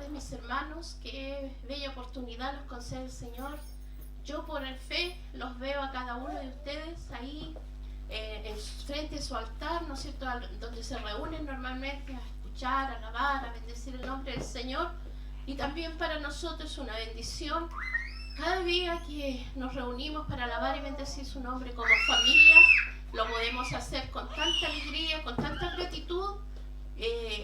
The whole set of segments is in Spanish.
tardes, mis hermanos. Qué bella oportunidad nos concede el Señor. Yo por el fe los veo a cada uno de ustedes ahí frente a su altar, ¿no es cierto?, donde se reúnen normalmente a escuchar, a alabar, a bendecir el nombre del Señor. Y también para nosotros es una bendición cada día que nos reunimos para alabar y bendecir su nombre como familia. Lo podemos hacer con tanta alegría, con tanta gratitud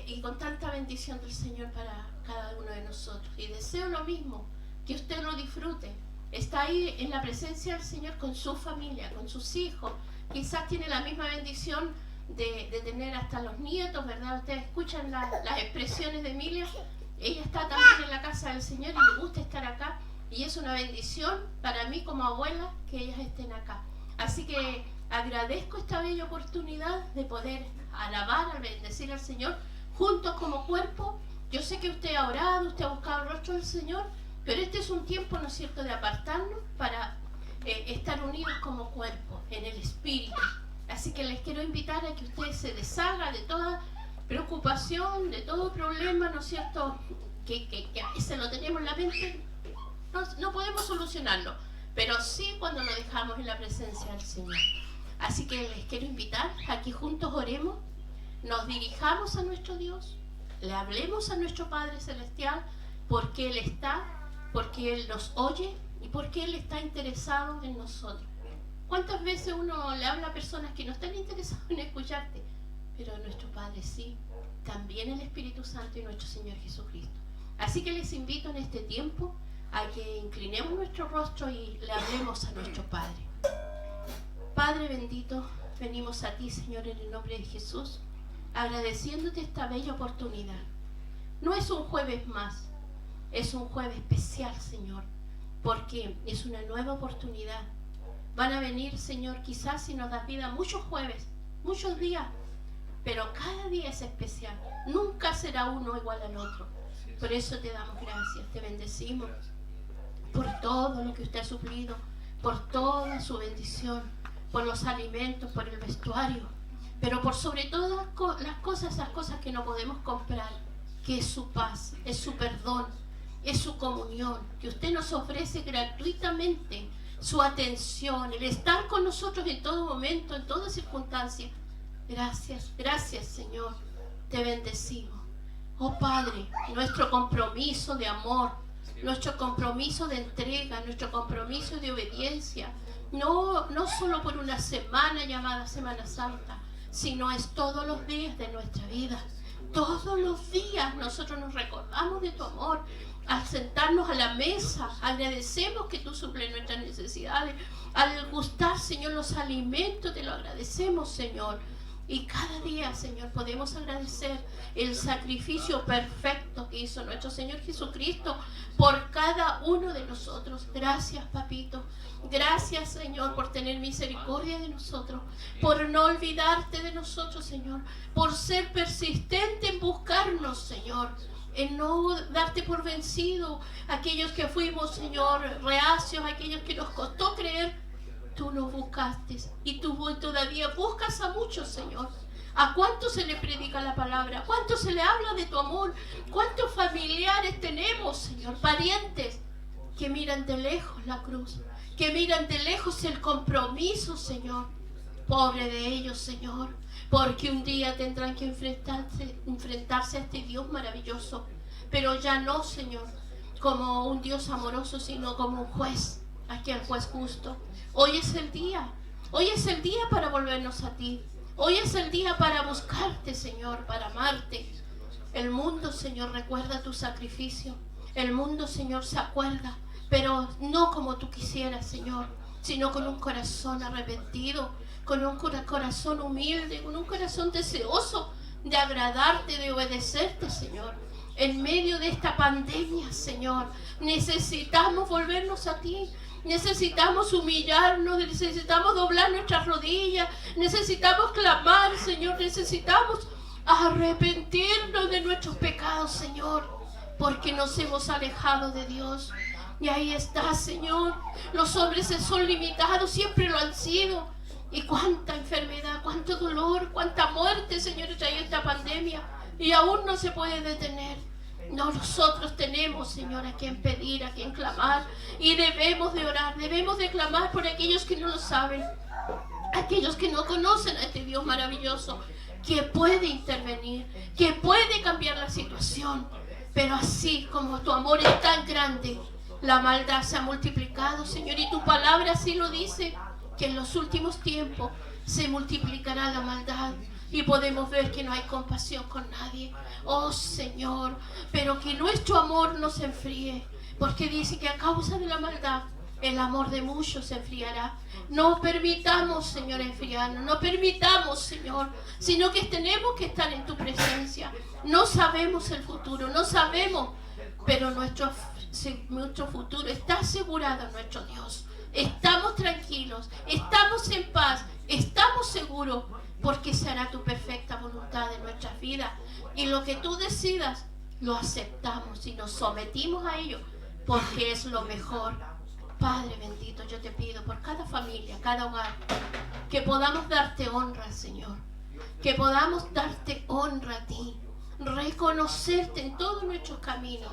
y con tanta bendición del Señor para cada uno de nosotros. Y deseo lo mismo, que usted lo disfrute. Está ahí en la presencia del Señor con su familia, con sus hijos. Quizás tiene la misma bendición de tener hasta los nietos, ¿verdad? Ustedes escuchan las expresiones de Emilia. Ella está también en la casa del Señor y le gusta estar acá. Y es una bendición para mí como abuela que ellas estén acá. Así que agradezco esta bella oportunidad de poder alabar, al bendecir al Señor juntos como cuerpo. Yo sé que usted ha orado, usted ha buscado el rostro del Señor, pero este es un tiempo, ¿no es cierto?, de apartarnos para estar unidos como cuerpo, en el Espíritu. Así que les quiero invitar a que usted se deshaga de toda preocupación, de todo problema, ¿no es cierto?, que a veces lo tenemos en la mente. No podemos solucionarlo, pero sí cuando lo dejamos en la presencia del Señor. Así que les quiero invitar a que juntos oremos, nos dirijamos a nuestro Dios, le hablemos a nuestro Padre Celestial, porque Él está, porque Él nos oye y porque Él está interesado en nosotros. ¿Cuántas veces uno le habla a personas que no están interesadas en escucharte? Pero nuestro Padre sí, también el Espíritu Santo y nuestro Señor Jesucristo. Así que les invito en este tiempo a que inclinemos nuestro rostro y le hablemos a nuestro Padre. Padre bendito, venimos a ti, Señor, en el nombre de Jesús, agradeciéndote esta bella oportunidad. No es un jueves más, es un jueves especial, Señor, porque es una nueva oportunidad. Van a venir, Señor, quizás si nos das vida, muchos jueves, muchos días, pero cada día es especial. Nunca será uno igual al otro. Por eso te damos gracias, te bendecimos por todo lo que usted ha suplido, por toda su bendición, por los alimentos, por el vestuario, pero por sobre todas las cosas, esas cosas que no podemos comprar, que es su paz, es su perdón, es su comunión, que usted nos ofrece gratuitamente, su atención, el estar con nosotros en todo momento, en toda circunstancia. Gracias, gracias, Señor, te bendecimos. Oh Padre, nuestro compromiso de amor, nuestro compromiso de entrega, nuestro compromiso de obediencia, no solo por una semana llamada Semana Santa, sino es todos los días de nuestra vida. Todos los días nosotros nos recordamos de tu amor. Al sentarnos a la mesa, agradecemos que tú suples nuestras necesidades. Al gustar, Señor, los alimentos, te lo agradecemos, Señor. Y cada día, Señor, podemos agradecer el sacrificio perfecto que hizo nuestro Señor Jesucristo por cada uno de nosotros. Gracias, Papito. Gracias, Señor, por tener misericordia de nosotros, por no olvidarte de nosotros, Señor, por ser persistente en buscarnos, Señor, en no darte por vencido. Aquellos que fuimos, Señor, reacios, aquellos que nos costó creer, tú nos buscaste y tú todavía buscas a muchos, Señor. ¿A cuántos se le predica la palabra? ¿A cuántos se le habla de tu amor? ¿Cuántos familiares tenemos, Señor? Parientes que miran de lejos la cruz, que miran de lejos el compromiso, Señor. Pobre de ellos, Señor, porque un día tendrán que enfrentarse a este Dios maravilloso, pero ya no, Señor, como un Dios amoroso, sino como un juez, aquel juez justo. Hoy es el día para volvernos a ti. Hoy es el día para buscarte, Señor, para amarte. El mundo, Señor, recuerda tu sacrificio. El mundo, Señor, se acuerda, pero no como tú quisieras, Señor, sino con un corazón arrepentido, con un corazón humilde, con un corazón deseoso de agradarte, de obedecerte, Señor. En medio de esta pandemia, Señor, necesitamos volvernos a ti. Necesitamos humillarnos, necesitamos doblar nuestras rodillas, necesitamos clamar, Señor, necesitamos arrepentirnos de nuestros pecados, Señor, porque nos hemos alejado de Dios. Y ahí está, Señor, los hombres son limitados, siempre lo han sido. Y cuánta enfermedad, cuánto dolor, cuánta muerte, Señor, ha traído esta pandemia y aún no se puede detener. No, nosotros tenemos, Señor, a quien pedir, a quien clamar, y debemos de orar, debemos de clamar por aquellos que no lo saben, aquellos que no conocen a este Dios maravilloso, que puede intervenir, que puede cambiar la situación. Pero así como tu amor es tan grande, la maldad se ha multiplicado, Señor, y tu palabra así lo dice, que en los últimos tiempos se multiplicará la maldad. Y podemos ver que no hay compasión con nadie. Oh Señor, pero que nuestro amor no se enfríe, porque dice que a causa de la maldad el amor de muchos se enfriará. No permitamos, Señor, enfriarnos. No permitamos, Señor, sino que tenemos que estar en tu presencia. No sabemos el futuro, no sabemos, pero nuestro futuro está asegurado en nuestro Dios. Estamos tranquilos, estamos en paz, estamos seguros, porque será tu perfecta voluntad en nuestras vidas. Y lo que tú decidas, lo aceptamos y nos sometimos a ello, porque es lo mejor. Padre bendito, yo te pido por cada familia, cada hogar, que podamos darte honra, Señor. Que podamos darte honra a ti, reconocerte en todos nuestros caminos,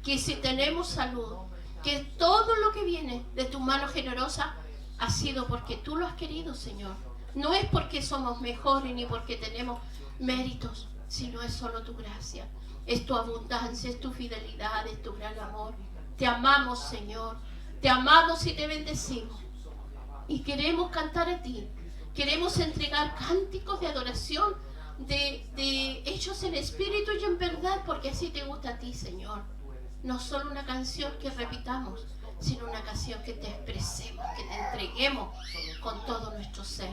que si tenemos salud, que todo lo que viene de tu mano generosa ha sido porque tú lo has querido, Señor. No es porque somos mejores ni porque tenemos méritos, sino es solo tu gracia, es tu abundancia, es tu fidelidad, es tu gran amor. Te amamos, Señor, te amamos y te bendecimos. Y queremos cantar a ti, queremos entregar cánticos de adoración, de hechos en espíritu y en verdad, porque así te gusta a ti, Señor. No solo una canción que repitamos, sino una canción que te expresemos, que te entreguemos con todo nuestro ser.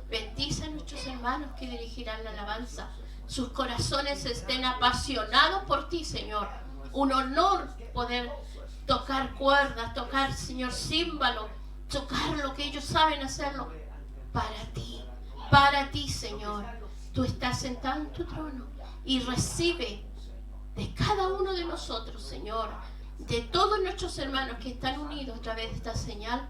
Bendice a nuestros hermanos que dirigirán la alabanza. Sus corazones estén apasionados por ti, Señor. Un honor poder tocar cuerdas, tocar, Señor, címbalo, tocar lo que ellos saben hacerlo para ti, Señor. Tú estás sentado en tu trono y recibe de cada uno de nosotros, Señor, de todos nuestros hermanos que están unidos a través de esta señal,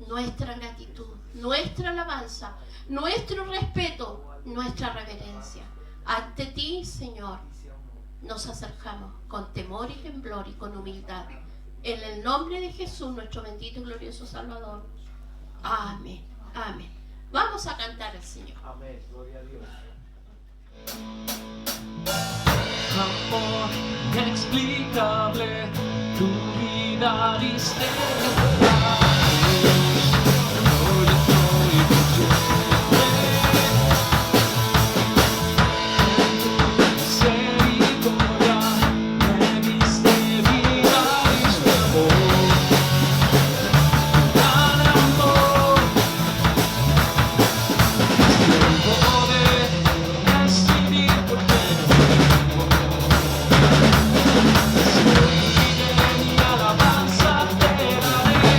nuestra gratitud, nuestra alabanza, nuestro respeto, nuestra reverencia. Ante ti, Señor, nos acercamos con temor y temblor y con humildad. En el nombre de Jesús, nuestro bendito y glorioso Salvador. Amén. Amén. Vamos a cantar al Señor. Amén. Gloria a Dios. Amor inexplicable, tu vida diste. Alabanza te daré.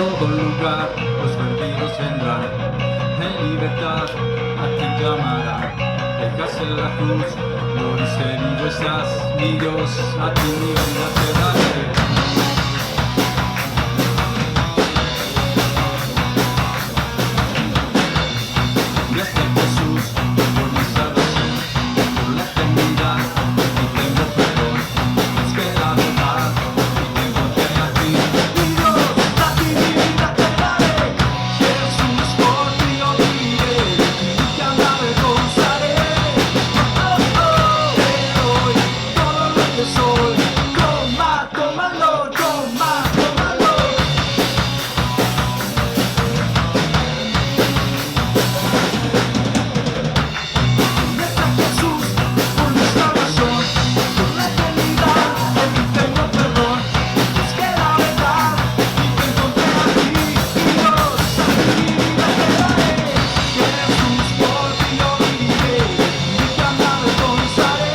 todo lugar los perdidos vendrán, en libertad a ti clamarán. Dejaste la cruz, moriste vivo estás, mi Dios, a ti mi vida te daré. Gracias Jesús por mi salvación, por la eternidad y tengo perdón. Es que la verdad y te encontré a ti. Mi Dios, a ti mi vida te daré. Jesús por ti yo viviré, y nunca me avergonzaré. Oh, oh, te doy todo lo que soy. Toma, tómalo, toma, tómalo. Gracias Jesús por mi salvación, por la eternidad en ti tengo perdón. Es que la verdad y te encontré a ti, mi Dios, a ti mi vida te daré. Jesús por ti yo viviré, y nunca me avergonzaré. Oh,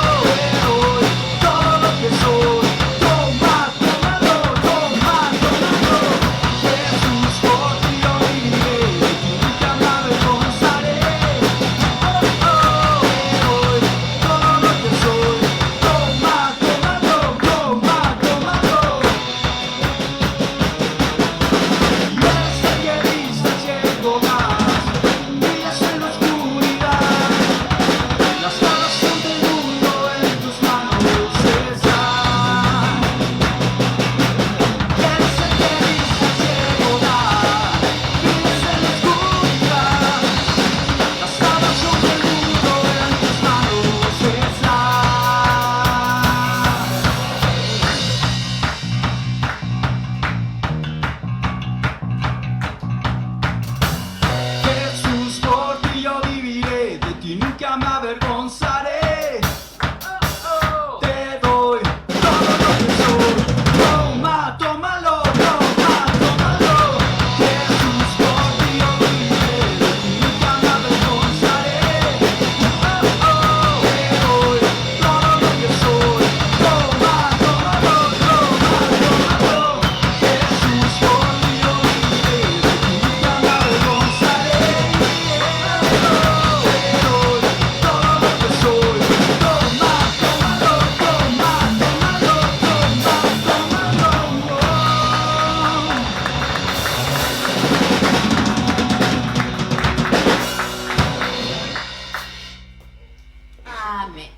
oh, te doy todo lo que soy. Toma, tómalo, toma, tómalo. Jesús por ti yo viviré, y nunca me avergonzaré. Oh, oh, te doy todo lo que soy. Toma, tómalo, toma, tómalo. Y hasta que vistas llego más, brillas en la oscuridad. La salvación del mundo en tus manos está. Y hasta que vistas llego más, brillas en la oscuridad. La salvación del mundo en tus manos está. Jesús por ti yo viviré, de ti nunca me avergonzaré. Te doy todo lo que soy. Toma, tómalo, toma, tómalo. Jesús por ti yo viviré, de ti nunca me avergonzaré. Oh, oh, te doy todo lo que soy. Toma, tómalo, toma, tómalo. Jesús por ti yo viviré, de ti nunca me avergonzaré. Te doy todo lo que soy. Toma, tómalo, toma, tómalo, toma, Amén.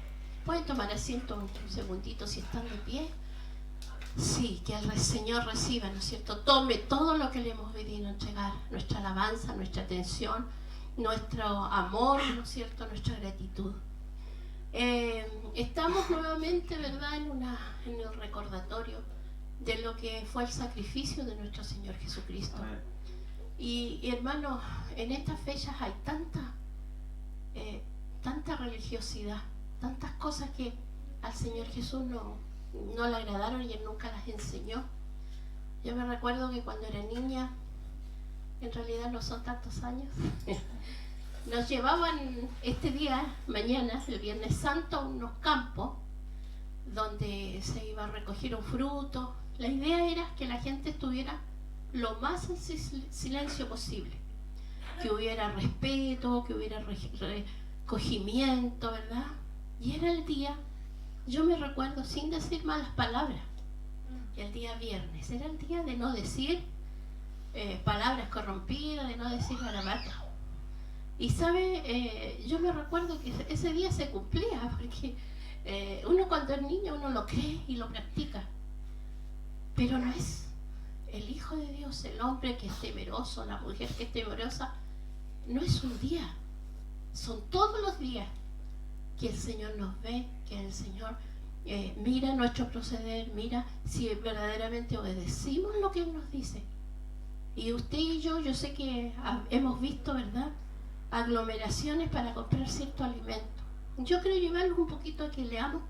¿Pueden tomar asiento un segundito si están de pie? Sí, que el Señor reciba, ¿no es cierto? Tome todo lo que le hemos venido a entregar, nuestra alabanza, nuestra atención, nuestro amor, ¿no es cierto? Nuestra gratitud. Estamos nuevamente, ¿verdad?, en el recordatorio de lo que fue el sacrificio de nuestro Señor Jesucristo. Y hermanos, en estas fechas hay tanta religiosidad, tantas cosas que al Señor Jesús no le agradaron y Él nunca las enseñó. Yo me recuerdo que cuando era niña, en realidad no son tantos años, nos llevaban este día, mañana, el Viernes Santo, a unos campos donde se iba a recoger un fruto. La idea era que la gente estuviera lo más en silencio posible, que hubiera respeto, que hubiera recogimiento, ¿verdad? Y era el día, yo me recuerdo sin decir malas palabras, el día viernes, era el día de no decir palabras corrompidas, de no decir garabatos. Y sabe, yo me recuerdo que ese día se cumplía, porque uno cuando es niño uno lo cree y lo practica, pero no es el Hijo de Dios, el hombre que es temeroso, la mujer que es temerosa, no es un día, son todos los días que el Señor nos ve, que el Señor mira nuestro proceder, mira si verdaderamente obedecimos lo que Él nos dice. Y usted y yo sé que hemos visto, ¿verdad?, aglomeraciones para comprar cierto alimento. Yo quiero llevarlos un poquito a que leamos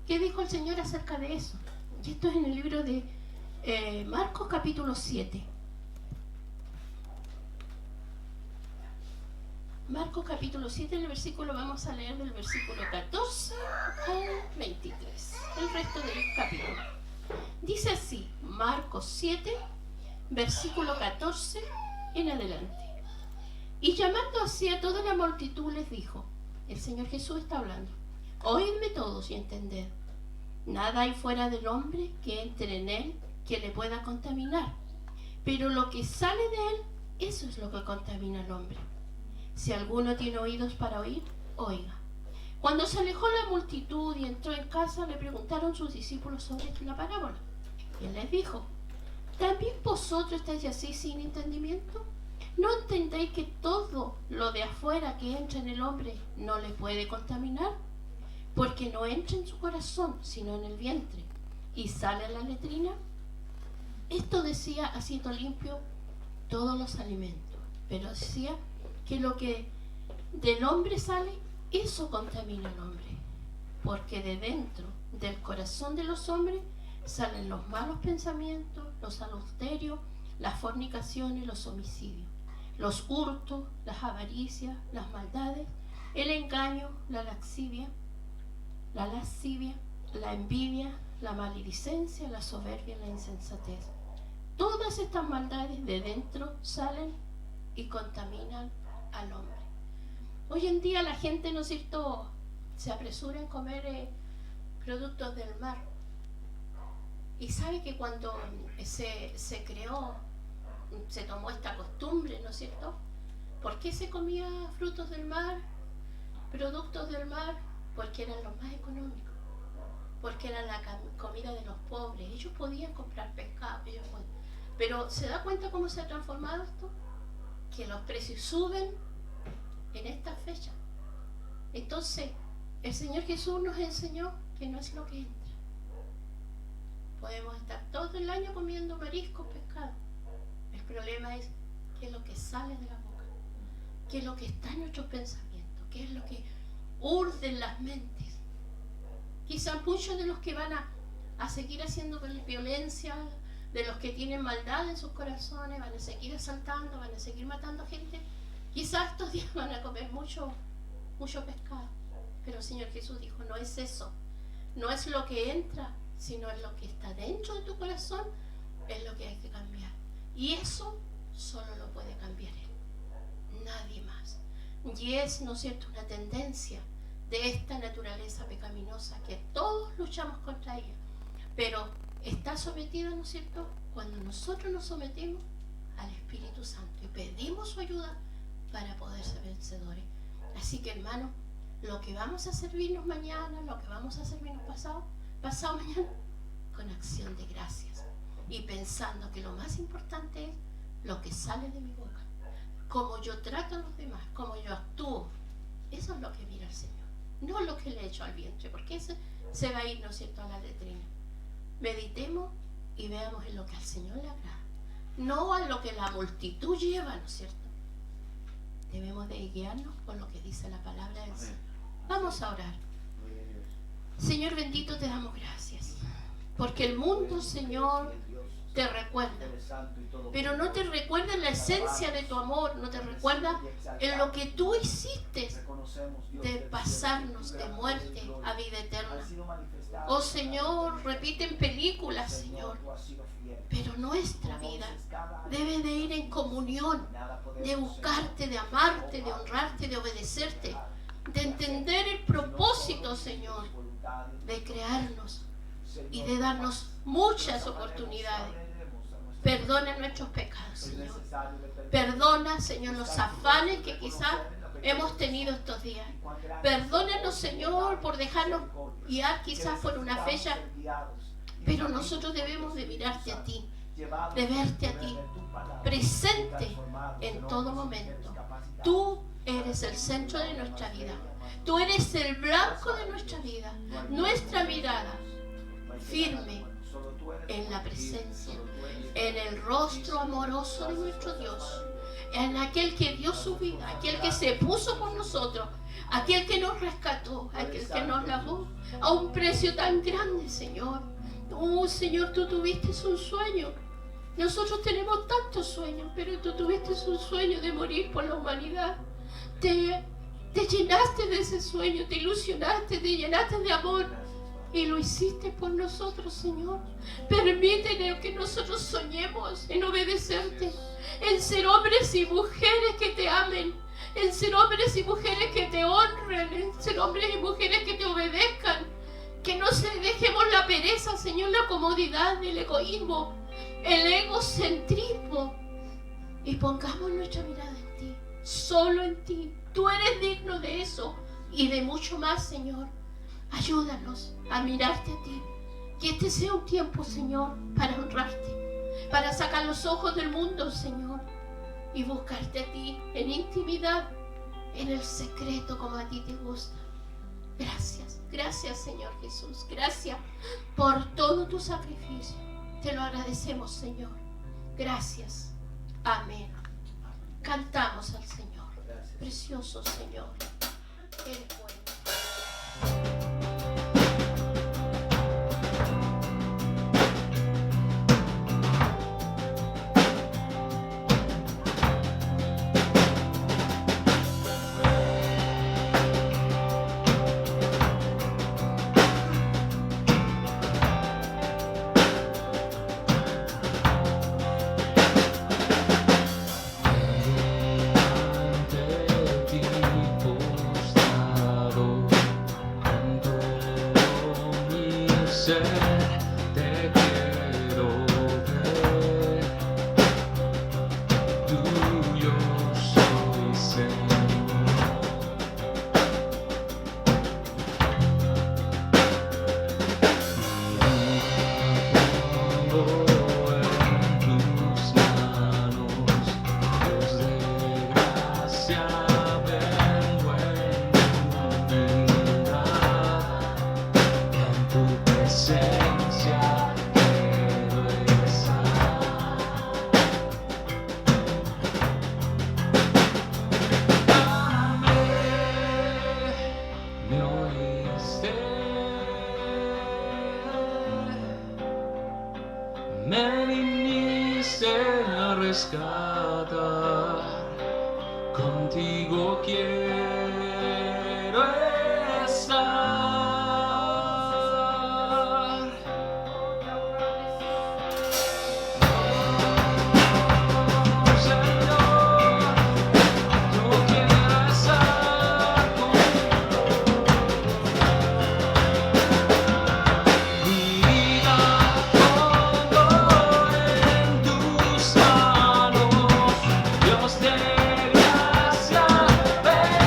qué dijo el Señor acerca de eso. Y esto es en el libro de Marcos capítulo 7. Marcos capítulo 7, en el versículo, vamos a leer del versículo 14 al 23, el resto del capítulo. Dice así, Marcos 7, versículo 14 en adelante. Y llamando así a toda la multitud les dijo, el Señor Jesús está hablando, oídme todos y entended, nada hay fuera del hombre que entre en él que le pueda contaminar, pero lo que sale de él, eso es lo que contamina al hombre. Si alguno tiene oídos para oír, oiga. Cuando se alejó la multitud y entró en casa, le preguntaron sus discípulos sobre la parábola. Y él les dijo, ¿también vosotros estáis así sin entendimiento? ¿No entendéis que todo lo de afuera que entra en el hombre no le puede contaminar? Porque no entra en su corazón, sino en el vientre, y sale a la letrina. Esto decía haciendo limpio todos los alimentos, pero decía que lo que del hombre sale, eso contamina al hombre, porque de dentro del corazón de los hombres salen los malos pensamientos, los adulterios, las fornicaciones, los homicidios, los hurtos, las avaricias, las maldades, el engaño, la lascivia, la envidia, la maledicencia, la soberbia, la insensatez. Todas estas maldades de dentro salen y contaminan al hombre. Hoy en día la gente, ¿no es cierto?, se apresura en comer productos del mar. Y sabe que cuando se creó, se tomó esta costumbre, ¿no es cierto? ¿Por qué se comía frutos del mar, productos del mar? Porque eran los más económicos, porque era la comida de los pobres. Ellos podían comprar pescado, pero ¿se da cuenta cómo se ha transformado esto? Que los precios suben en esta fecha. Entonces, el Señor Jesús nos enseñó que no es lo que entra. Podemos estar todo el año comiendo mariscos, pescado. El problema es qué es lo que sale de la boca, qué es lo que está en nuestros pensamientos, qué es lo que urde en las mentes. Quizás muchos de los que van a seguir haciendo violencia, de los que tienen maldad en sus corazones, van a seguir asaltando, van a seguir matando gente. Quizás estos días van a comer mucho pescado. Pero el Señor Jesús dijo, no es eso, no es lo que entra, sino es lo que está dentro de tu corazón, es lo que hay que cambiar. Y eso solo lo puede cambiar Él, nadie más. Y es, ¿no es cierto?, una tendencia de esta naturaleza pecaminosa que todos luchamos contra ella, pero está sometida, ¿no es cierto?, cuando nosotros nos sometemos al Espíritu Santo y pedimos su ayuda para poder ser vencedores. Así que, hermano, lo que vamos a servirnos mañana, lo que vamos a servirnos pasado mañana, con acción de gracias y pensando que lo más importante es lo que sale de mi boca, cómo yo trato a los demás, cómo yo actúo. Eso es lo que mira el Señor, no lo que le echo al vientre, porque ese se va a ir, ¿no es cierto?, a la letrina. Meditemos y veamos en lo que al Señor le agrada, no a lo que la multitud lleva, ¿no es cierto? Debemos de guiarnos por lo que dice la palabra del Señor. Vamos a orar. Señor bendito, te damos gracias, porque el mundo, Señor, te recuerda, pero no te recuerda en la esencia de tu amor, no te recuerda en lo que tú hiciste de pasarnos de muerte a vida eterna. Oh Señor, repiten películas, Señor, pero nuestra vida debe de ir en comunión, de buscarte, de amarte, de honrarte, de obedecerte, de entender el propósito, Señor, de crearnos y de darnos muchas oportunidades. Perdona nuestros pecados, Señor. Perdona, Señor, los afanes que quizás hemos tenido estos días. Perdónanos, Señor, por dejarnos guiar quizás por una fecha, pero nosotros debemos de mirarte a ti, de verte a ti, presente en todo momento. Tú eres el centro de nuestra vida. Tú eres el blanco de nuestra vida. Nuestra mirada firme en la presencia, en el rostro amoroso de nuestro Dios, en aquel que dio su vida, aquel que se puso por nosotros, aquel que nos rescató, aquel que nos lavó a un precio tan grande, Señor. Oh, Señor, tú tuviste un sueño. Nosotros tenemos tantos sueños, pero tú tuviste un sueño de morir por la humanidad. Te llenaste de ese sueño, te ilusionaste, te llenaste de amor Y lo hiciste por nosotros, Señor. Permíteme que nosotros soñemos en obedecerte, en ser hombres y mujeres que te amen, en ser hombres y mujeres que te honren, en ser hombres y mujeres que te obedezcan. Que no se dejemos la pereza, Señor, la comodidad, el egoísmo, el egocentrismo, y pongamos nuestra mirada en ti, solo en ti. Tú eres digno de eso y de mucho más, Señor. Ayúdanos a mirarte a ti. Que este sea un tiempo, Señor, para honrarte, para sacar los ojos del mundo, Señor, y buscarte a ti en intimidad, en el secreto como a ti te gusta. Gracias, gracias, Señor Jesús. Gracias por todo tu sacrificio. Te lo agradecemos, Señor. Gracias. Amén. Cantamos al Señor. Precioso Señor. Eres bueno. Te quiero ver, tuyo soy, Señor. Pongo en tus manos, Dios de gracia, vengo en tu vida. En tu presencia quiero estar. Me oíste, me viniste a rescatar, contigo quiero estar. Dios de gracia, ven.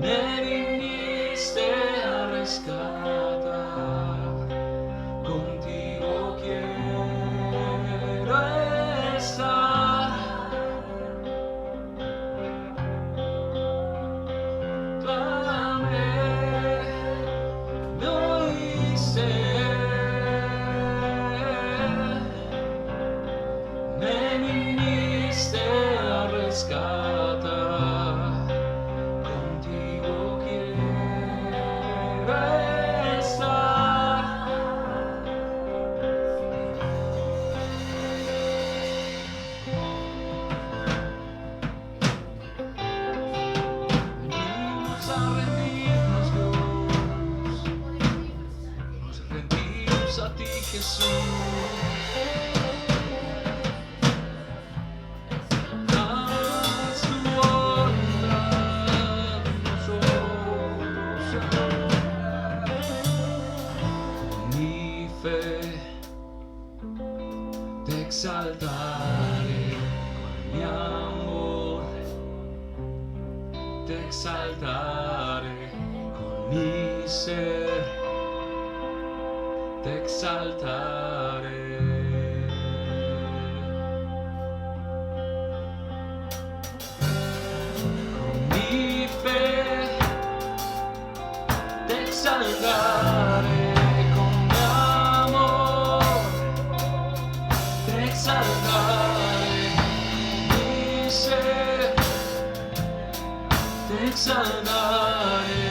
me viniste a rescatar. Contigo quiero estar. Clamé, me oíste, me viniste a rescatar. Contigo quiero estar. Venimos a rendirnos, Dios. Nos rendimos a ti, Jesús. Haz tu voluntad en nosotros. Con mi fe te exaltaré, con mi amor te exaltaré, con mi ser te exaltaré. Con mi fe te exaltaré, con mi amor te exaltaré, mi ser te exaltaré.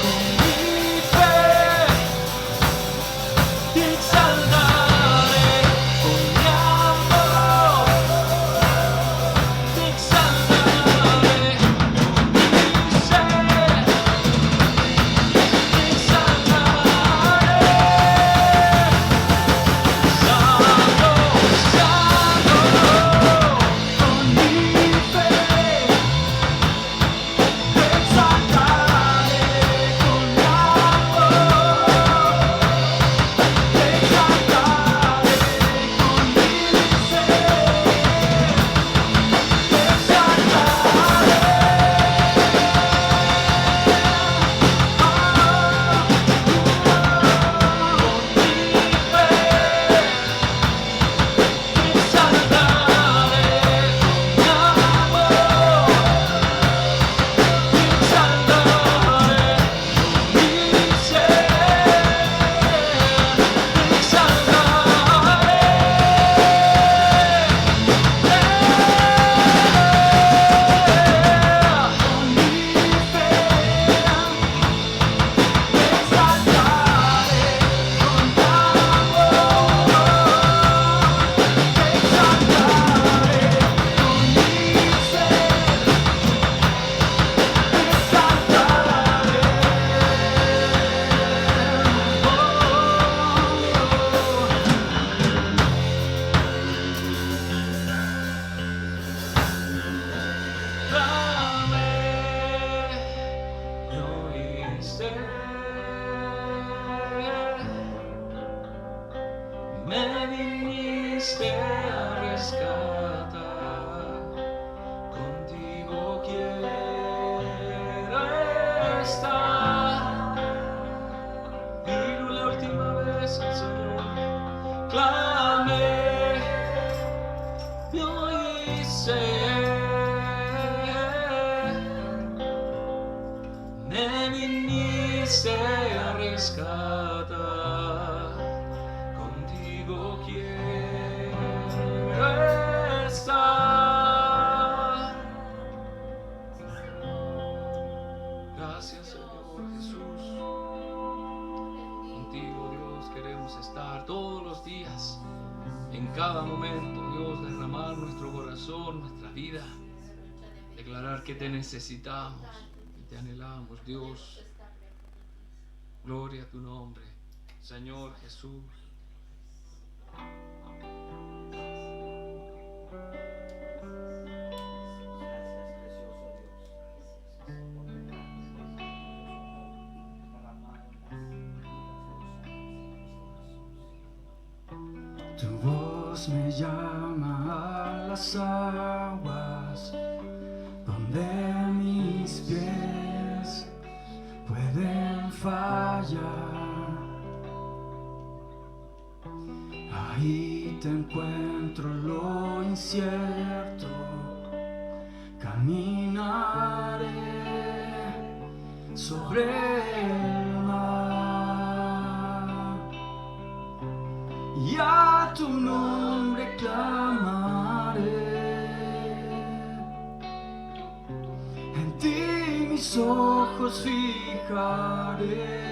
Con mi fe te exaltaré, con mi amor te exaltaré, con mi ser te exaltaré. Santo, Santo, con mi fe te exaltaré, con mi amor te exaltaré, con mi ser te Me viniste a rescatar, contigo quiero estar. Dilo la última vez al Señor. Clamé, me oíste, me viniste a rescatar. Contigo quiero estar. Gracias, Señor Jesús. Contigo, Dios, queremos estar todos los días, en cada momento, Dios, derramar nuestro corazón, nuestra vida, declarar que te necesitamos y te anhelamos, Dios. Gloria a tu nombre, Señor Jesús. Tu voz voz me llama a las aguas donde mis pies pueden fallar. Ahí te encuentro lo incierto, caminaré sobre el mar y a tu nombre clamaré. En ti mis ojos fijaré.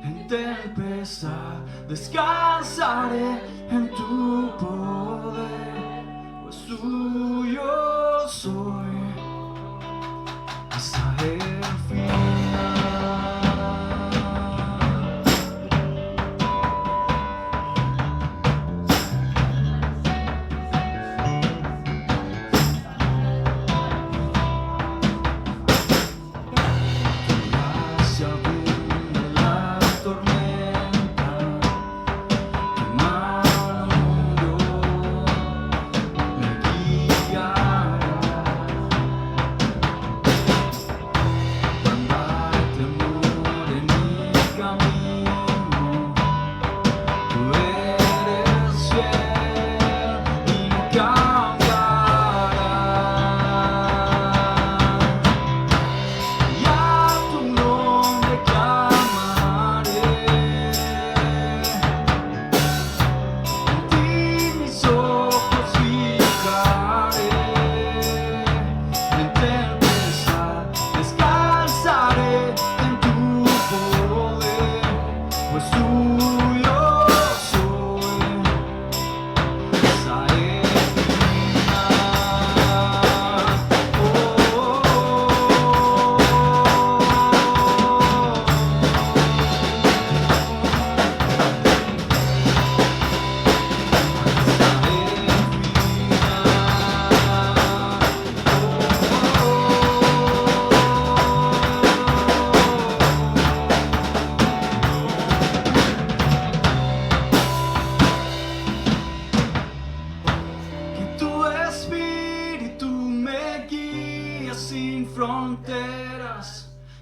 En tempestad descansaré en tu poder, pues tuyo soy hasta el final.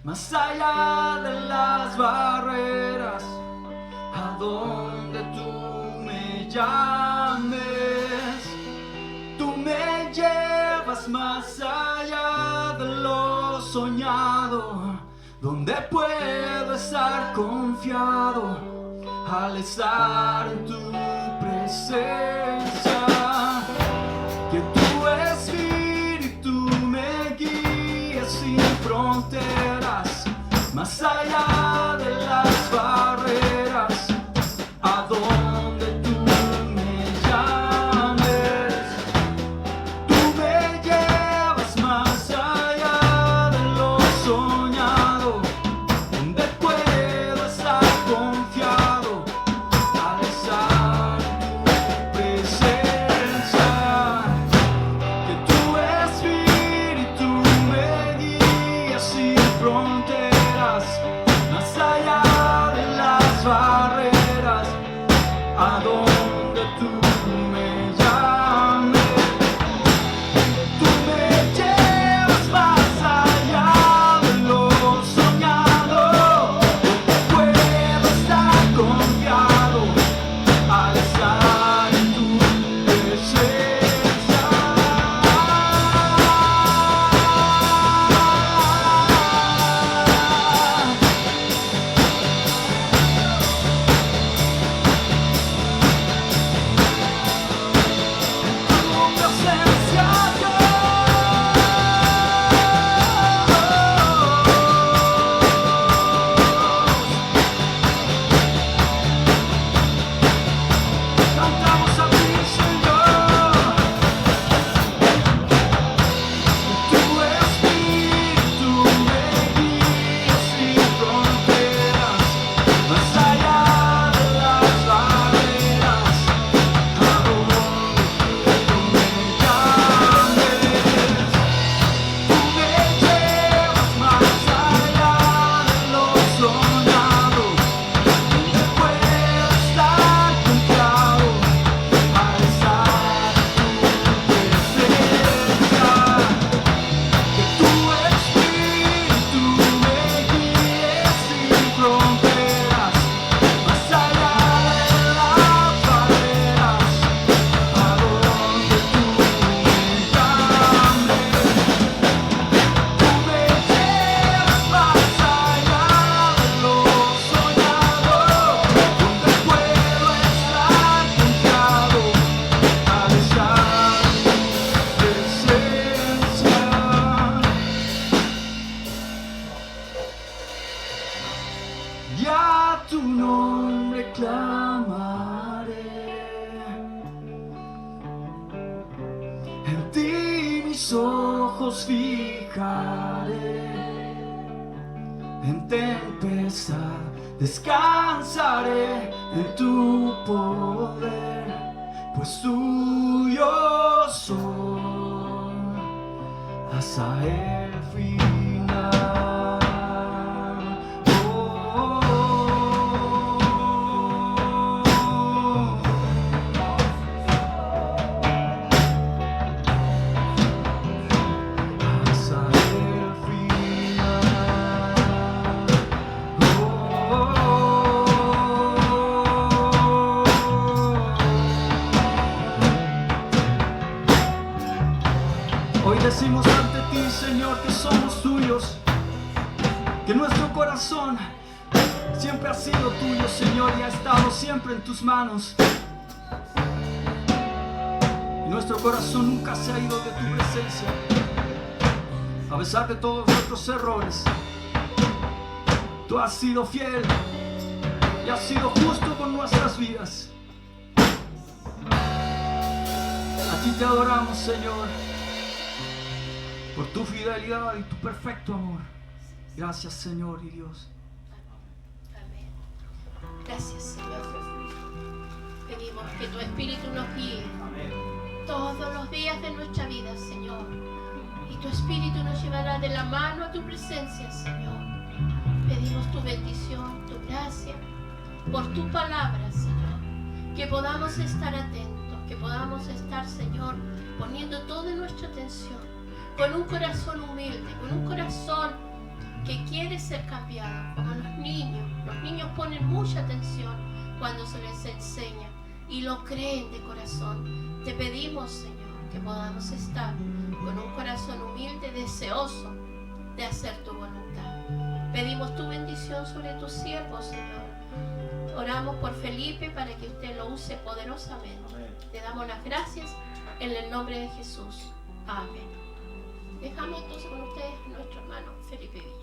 Más allá de las barreras, a donde tú me llames, tú me llevas más allá de lo soñado, donde puedo estar confiado al estar en tu presencia. Que tu espíritu me guíe sin fronteras, más allá de las barreras, a donde tú me llames, tú me llevas más allá de lo soñado, donde puedo estar confiado al estar en tu presencia. Que tu espíritu me guíe sin fronteras, más allá de las barreras, a donde tú me llames, tú me llevas más allá de lo soñado, donde puedo estar confiado al estar en tu presencia. En ti mis ojos fijaré. En tempestad descansaré en tu poder, pues tuyo soy hasta el final. Oh, hasta el final. Hoy decimos ante ti, Señor, que somos tuyos, que nuestro corazón siempre ha sido tuyo, Señor, y ha estado siempre en tus manos. Y nuestro corazón nunca se ha ido de tu presencia, a pesar de todos nuestros errores. Tú has sido fiel y has sido justo con nuestras vidas. A ti te adoramos, Señor, por tu fidelidad y tu perfecto amor. Gracias, Señor y Dios. Amén. Gracias, Señor. Pedimos que tu Espíritu nos guíe todos los días de nuestra vida, Señor. Y tu Espíritu nos llevará de la mano a tu presencia, Señor. Pedimos tu bendición, tu gracia, por tu palabra, Señor. Que podamos estar atentos, que podamos estar, Señor, poniendo toda nuestra atención, con un corazón humilde, con un corazón que quiere ser cambiado, como los niños. Los niños ponen mucha atención cuando se les enseña y lo creen de corazón. Te pedimos, Señor, que podamos estar con un corazón humilde, deseoso de hacer tu voluntad. Pedimos tu bendición sobre tus siervos, Señor. Oramos por Felipe para que usted lo use poderosamente. Le damos las gracias en el nombre de Jesús. Amén. Dejamos entonces con ustedes a nuestro hermano Felipe Villa.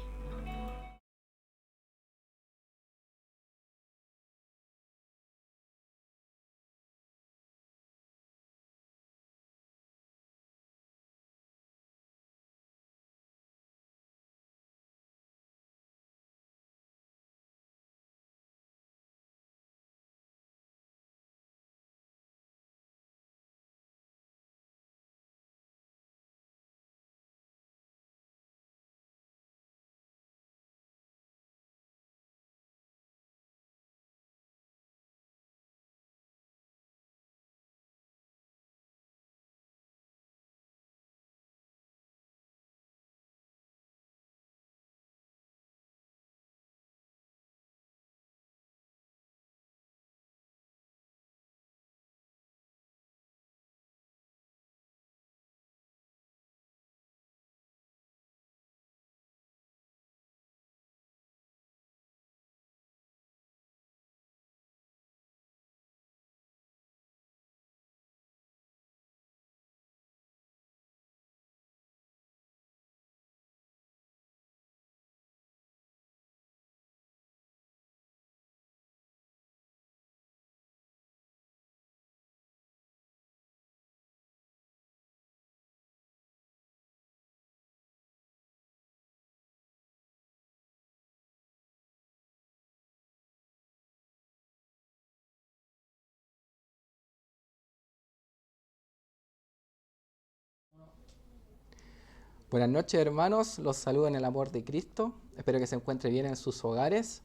Buenas noches, hermanos, los saludo en el amor de Cristo. Espero que se encuentren bien en sus hogares.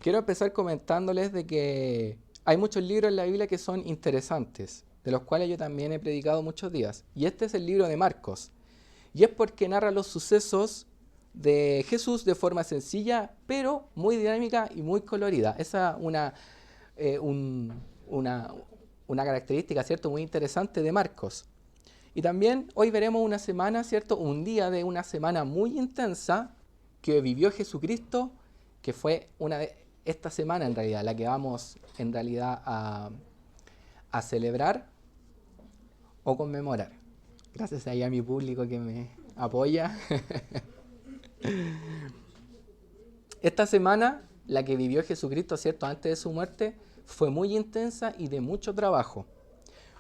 Quiero empezar comentándoles de que hay muchos libros en la Biblia que son interesantes, de los cuales yo también he predicado muchos días. Y este es el libro de Marcos. Y es porque narra los sucesos de Jesús de forma sencilla, pero muy dinámica y muy colorida. Esa es una característica, ¿cierto?, muy interesante de Marcos. Y también hoy veremos una semana, ¿cierto?, un día de una semana muy intensa que vivió Jesucristo, que fue esta semana en realidad, la que vamos en realidad a celebrar o conmemorar. Gracias ahí a mi público que me apoya. Esta semana, la que vivió Jesucristo, ¿cierto?, antes de su muerte, fue muy intensa y de mucho trabajo.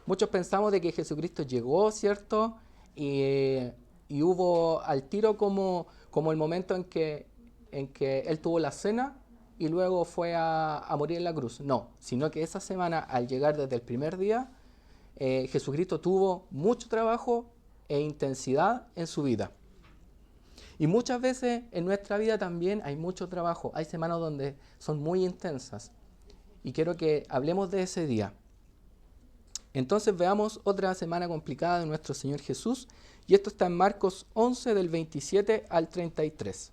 Muchos pensamos de que Jesucristo llegó, ¿cierto? Y hubo al tiro como el momento en que Él tuvo la cena y luego fue a morir en la cruz. No, sino que esa semana, al llegar desde el primer día, Jesucristo tuvo mucho trabajo e intensidad en su vida. Y muchas veces en nuestra vida también hay mucho trabajo. Hay semanas donde son muy intensas. Y quiero que hablemos de ese día. Entonces veamos otra semana complicada de nuestro Señor Jesús. Y esto está en Marcos 11 del 27 al 33.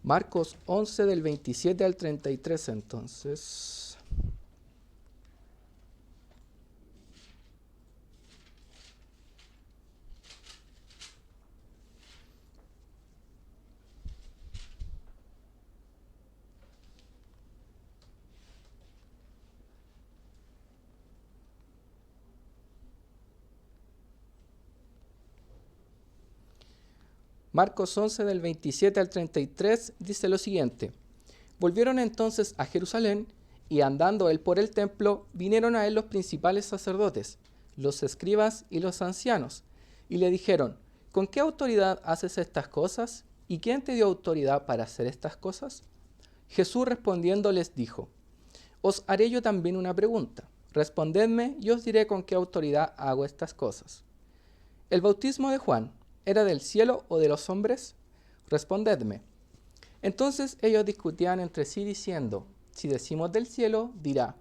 Marcos 11 del 27 al 33 entonces. Marcos 11 del 27 al 33 dice lo siguiente. Volvieron entonces a Jerusalén y andando él por el templo, vinieron a él los principales sacerdotes, los escribas y los ancianos, y le dijeron, ¿con qué autoridad haces estas cosas? ¿Y quién te dio autoridad para hacer estas cosas? Jesús respondiendo les dijo, os haré yo también una pregunta. Respondedme y os diré con qué autoridad hago estas cosas. ¿El bautismo de Juan era del cielo o de los hombres? Respondedme. Entonces ellos discutían entre sí diciendo, si decimos del cielo, dirá,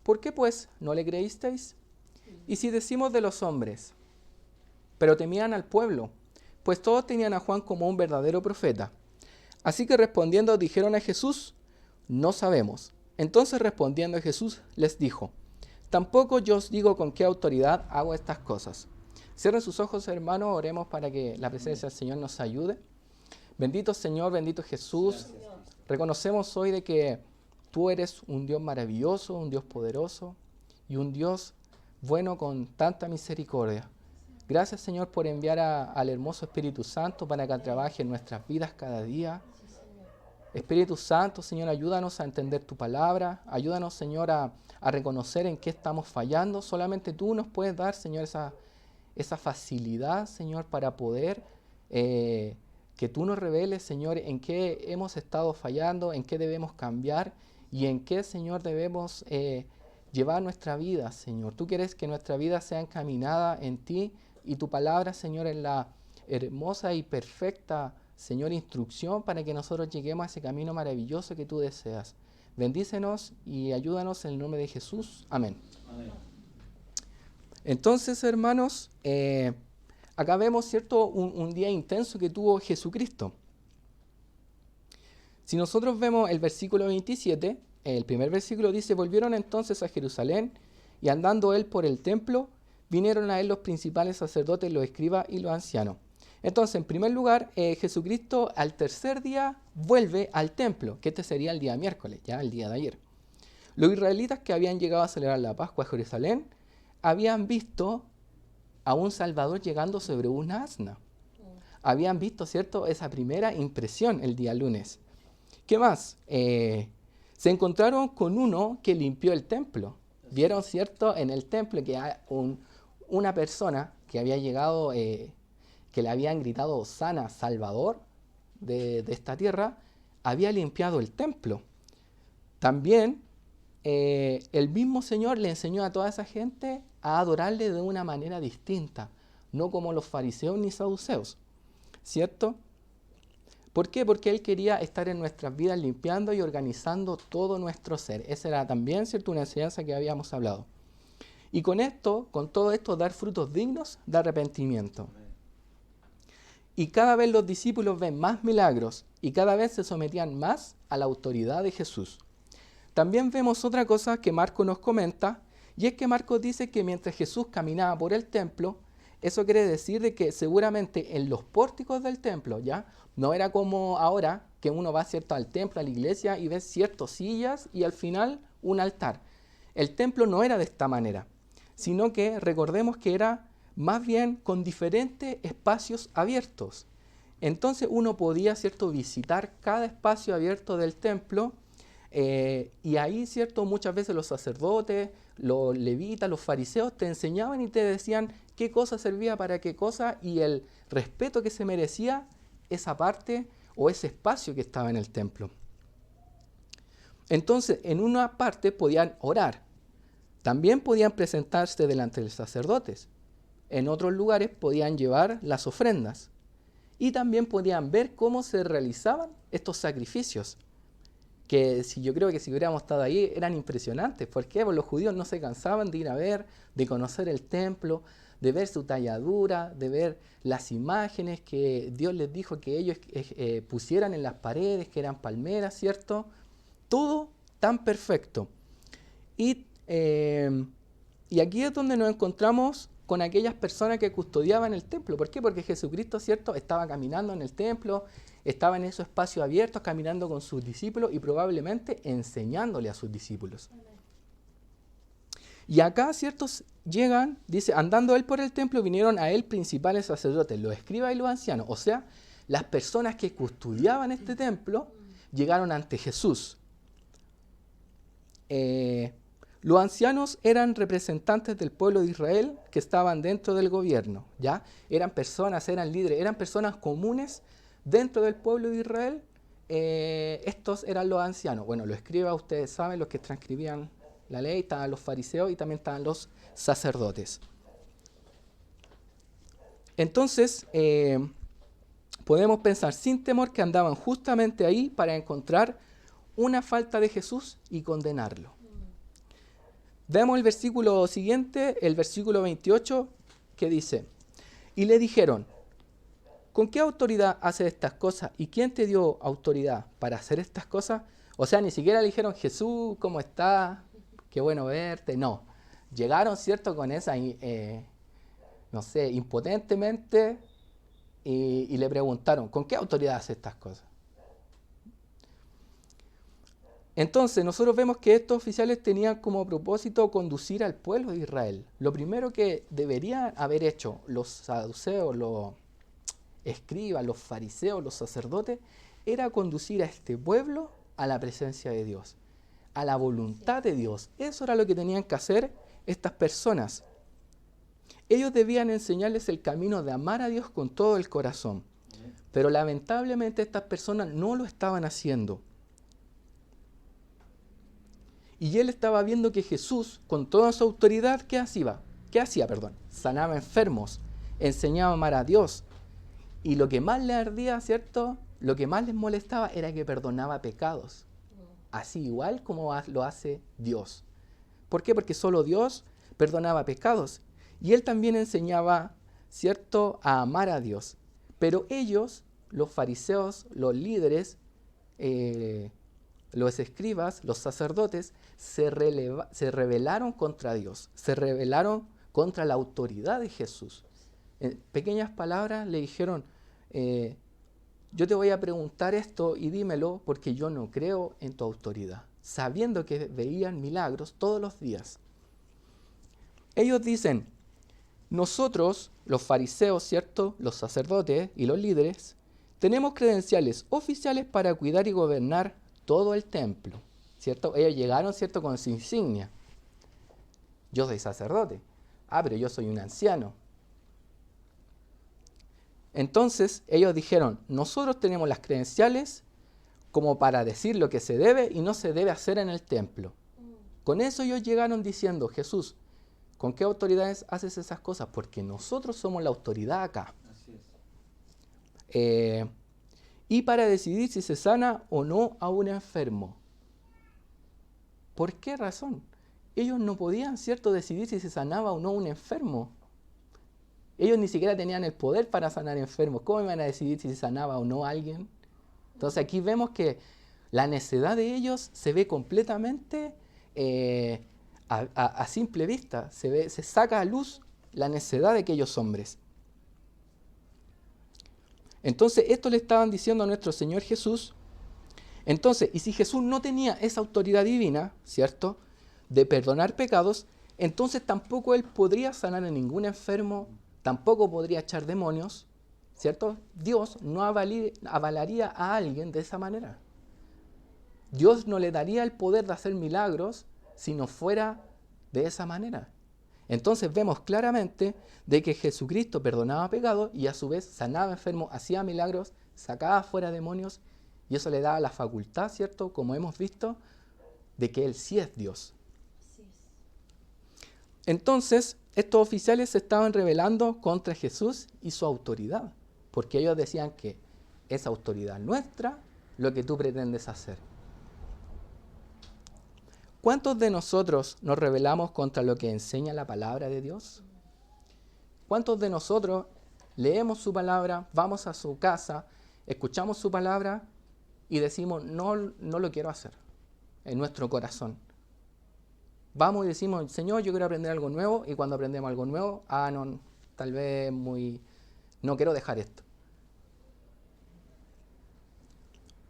¿por qué pues no le creísteis? Y si decimos de los hombres, pero temían al pueblo, pues todos tenían a Juan como un verdadero profeta. Así que respondiendo dijeron a Jesús, no sabemos. Entonces respondiendo Jesús les dijo, tampoco yo os digo con qué autoridad hago estas cosas. Cierren sus ojos, hermanos, oremos para que la presencia del Señor nos ayude. Bendito Señor, bendito Jesús. Reconocemos hoy de que tú eres un Dios maravilloso, un Dios poderoso y un Dios bueno con tanta misericordia. Gracias, Señor, por enviar al hermoso Espíritu Santo para que trabaje en nuestras vidas cada día. Espíritu Santo, Señor, ayúdanos a entender tu palabra. Ayúdanos, Señor, a reconocer en qué estamos fallando. Solamente tú nos puedes dar, Señor, esa facilidad, Señor, para poder que tú nos reveles, Señor, en qué hemos estado fallando, en qué debemos cambiar y en qué, Señor, debemos llevar nuestra vida, Señor. Tú quieres que nuestra vida sea encaminada en ti y tu palabra, Señor, es la hermosa y perfecta, Señor, instrucción para que nosotros lleguemos a ese camino maravilloso que tú deseas. Bendícenos y ayúdanos en el nombre de Jesús. Amén. Amén. Entonces, hermanos, acá vemos, ¿cierto?, un día intenso que tuvo Jesucristo. Si nosotros vemos el versículo 27, el primer versículo dice, volvieron entonces a Jerusalén y andando él por el templo, vinieron a él los principales sacerdotes, los escribas y los ancianos. Entonces, en primer lugar, Jesucristo al tercer día vuelve al templo, que este sería el día miércoles, ya el día de ayer. Los israelitas que habían llegado a celebrar la Pascua a Jerusalén habían visto a un Salvador llegando sobre un asna. Habían visto, ¿cierto?, esa primera impresión el día lunes. ¿Qué más? Se encontraron con uno que limpió el templo. Vieron, ¿cierto?, en el templo que hay una persona que había llegado, que le habían gritado Hosana, Salvador de esta tierra, había limpiado el templo. También el mismo Señor le enseñó a toda esa gente a adorarle de una manera distinta, no como los fariseos ni saduceos, ¿cierto? ¿Por qué? Porque Él quería estar en nuestras vidas limpiando y organizando todo nuestro ser. Esa era también, ¿cierto?, una enseñanza que habíamos hablado. Y con todo esto, dar frutos dignos de arrepentimiento. Y cada vez los discípulos ven más milagros y cada vez se sometían más a la autoridad de Jesús. También vemos otra cosa que Marcos nos comenta, y es que Marcos dice que mientras Jesús caminaba por el templo, eso quiere decir de que seguramente en los pórticos del templo, ¿ya? No era como ahora que uno va, ¿cierto?, al templo, a la iglesia y ve ciertas sillas y al final un altar. El templo no era de esta manera, sino que recordemos que era más bien con diferentes espacios abiertos. Entonces uno podía, ¿cierto?, visitar cada espacio abierto del templo Y ahí, ¿cierto? Muchas veces los sacerdotes, los levitas, los fariseos te enseñaban y te decían qué cosa servía para qué cosa y el respeto que se merecía esa parte o ese espacio que estaba en el templo. Entonces, en una parte podían orar, también podían presentarse delante de los sacerdotes, en otros lugares podían llevar las ofrendas y también podían ver cómo se realizaban estos sacrificios, que yo creo que si hubiéramos estado ahí eran impresionantes. ¿Por qué? Porque los judíos no se cansaban de ir a ver, de conocer el templo, de ver su talladura, de ver las imágenes que Dios les dijo que ellos pusieran en las paredes, que eran palmeras, ¿cierto? Todo tan perfecto. Y aquí es donde nos encontramos con aquellas personas que custodiaban el templo. ¿Por qué? Porque Jesucristo, ¿cierto?, estaba caminando en el templo, estaba en esos espacios abiertos, caminando con sus discípulos y probablemente enseñándole a sus discípulos. Y acá, ¿ciertos? Llegan, dice, andando él por el templo, vinieron a él principales sacerdotes, los escribas y los ancianos. O sea, las personas que custodiaban este templo llegaron ante Jesús. Los ancianos eran representantes del pueblo de Israel que estaban dentro del gobierno, ¿ya? Eran personas, eran líderes, eran personas comunes dentro del pueblo de Israel. Estos eran los ancianos. Bueno, los escribas, ustedes saben, los que transcribían la ley, estaban los fariseos y también estaban los sacerdotes. Entonces, podemos pensar sin temor que andaban justamente ahí para encontrar una falta de Jesús y condenarlo. Veamos el versículo siguiente, el versículo 28, que dice, y le dijeron, ¿con qué autoridad haces estas cosas? ¿Y quién te dio autoridad para hacer estas cosas? O sea, ni siquiera le dijeron, Jesús, ¿cómo estás? Qué bueno verte. No, llegaron, ¿cierto?, con esa, no sé, impotentemente y le preguntaron, ¿con qué autoridad haces estas cosas? Entonces, nosotros vemos que estos oficiales tenían como propósito conducir al pueblo de Israel. Lo primero que deberían haber hecho los saduceos, los escribas, los fariseos, los sacerdotes, era conducir a este pueblo a la presencia de Dios, a la voluntad de Dios. Eso era lo que tenían que hacer estas personas. Ellos debían enseñarles el camino de amar a Dios con todo el corazón. Pero lamentablemente estas personas no lo estaban haciendo. Y él estaba viendo que Jesús, con toda su autoridad, ¿qué hacía? Sanaba enfermos, enseñaba a amar a Dios. Y lo que más le ardía, ¿cierto? Lo que más les molestaba era que perdonaba pecados. Así igual como lo hace Dios. ¿Por qué? Porque solo Dios perdonaba pecados. Y él también enseñaba, ¿cierto?, a amar a Dios. Pero ellos, los fariseos, los líderes, los escribas, los sacerdotes, se rebelaron contra Dios, se rebelaron contra la autoridad de Jesús. En pequeñas palabras le dijeron, yo te voy a preguntar esto y dímelo porque yo no creo en tu autoridad, sabiendo que veían milagros todos los días. Ellos dicen, nosotros, los fariseos, ¿cierto?, los sacerdotes y los líderes, tenemos credenciales oficiales para cuidar y gobernar todo el templo, ¿cierto? Ellos llegaron, ¿cierto?, con su insignia. Yo soy sacerdote. Pero yo soy un anciano. Entonces, ellos dijeron, nosotros tenemos las credenciales como para decir lo que se debe y no se debe hacer en el templo. Con eso ellos llegaron diciendo, Jesús, ¿con qué autoridades haces esas cosas? Porque nosotros somos la autoridad acá. Así es. Y para decidir si se sana o no a un enfermo. ¿Por qué razón? Ellos no podían, ¿cierto?, decidir si se sanaba o no un enfermo. Ellos ni siquiera tenían el poder para sanar enfermos. ¿Cómo iban a decidir si se sanaba o no a alguien? Entonces aquí vemos que la necedad de ellos se ve completamente a simple vista. Se saca a luz la necedad de aquellos hombres. Entonces, esto le estaban diciendo a nuestro Señor Jesús. Entonces, y si Jesús no tenía esa autoridad divina, ¿cierto?, de perdonar pecados, entonces tampoco Él podría sanar a ningún enfermo, tampoco podría echar demonios, ¿cierto? Dios no avalaría a alguien de esa manera. Dios no le daría el poder de hacer milagros si no fuera de esa manera. Entonces vemos claramente de que Jesucristo perdonaba pecados y a su vez sanaba enfermos, hacía milagros, sacaba fuera demonios, y eso le daba la facultad, ¿cierto? Como hemos visto, de que Él sí es Dios. Entonces, estos oficiales se estaban rebelando contra Jesús y su autoridad, porque ellos decían que es autoridad nuestra lo que tú pretendes hacer. ¿Cuántos de nosotros nos rebelamos contra lo que enseña la palabra de Dios? ¿Cuántos de nosotros leemos su palabra, vamos a su casa, escuchamos su palabra y decimos, no lo quiero hacer en nuestro corazón? Vamos y decimos, Señor, yo quiero aprender algo nuevo, y cuando aprendemos algo nuevo, no, tal vez no quiero dejar esto.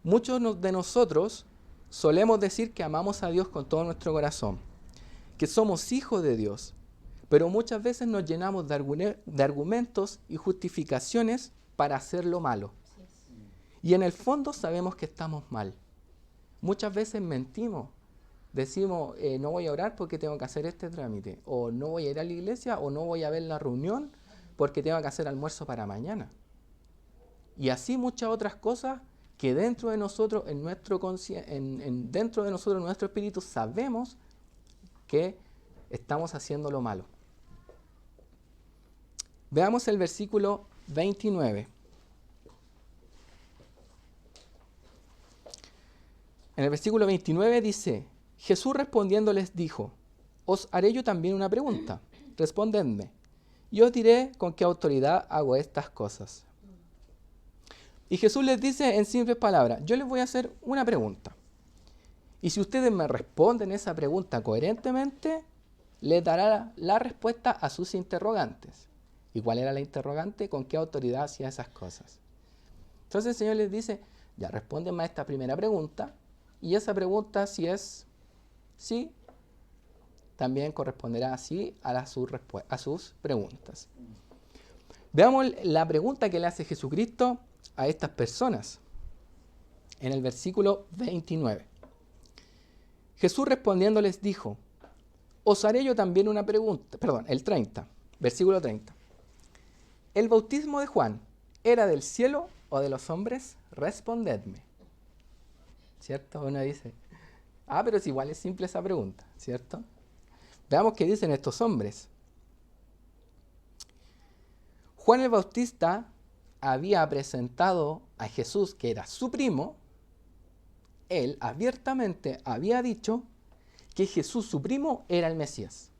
Muchos de nosotros solemos decir que amamos a Dios con todo nuestro corazón, que somos hijos de Dios, pero muchas veces nos llenamos de argumentos y justificaciones para hacer lo malo. Y en el fondo sabemos que estamos mal. Muchas veces mentimos. Decimos, no voy a orar porque tengo que hacer este trámite, o no voy a ir a la iglesia, o no voy a ver la reunión porque tengo que hacer almuerzo para mañana. Y así muchas otras cosas que dentro de nosotros, dentro de nosotros, en nuestro espíritu, sabemos que estamos haciendo lo malo. Veamos el versículo 29. En el versículo 29 dice, Jesús respondiendo les dijo, os haré yo también una pregunta, respondedme, y os diré con qué autoridad hago estas cosas. Y Jesús les dice en simples palabras, yo les voy a hacer una pregunta. Y si ustedes me responden esa pregunta coherentemente, les dará la respuesta a sus interrogantes. ¿Y cuál era la interrogante? ¿Con qué autoridad hacía esas cosas? Entonces el Señor les dice, ya respóndenme a esta primera pregunta, y esa pregunta, si es sí, también corresponderá así a sus preguntas. Veamos la pregunta que le hace Jesucristo a estas personas en el versículo 29. Jesús respondiendo les dijo, os haré yo también una pregunta, el 30, versículo 30. ¿El bautismo de Juan era del cielo o de los hombres? Respondedme. ¿Cierto? Uno dice, pero es igual, es simple esa pregunta, ¿cierto? Veamos qué dicen estos hombres. Juan el Bautista había presentado a Jesús, que era su primo. Él abiertamente había dicho que Jesús, su primo, era el Mesías.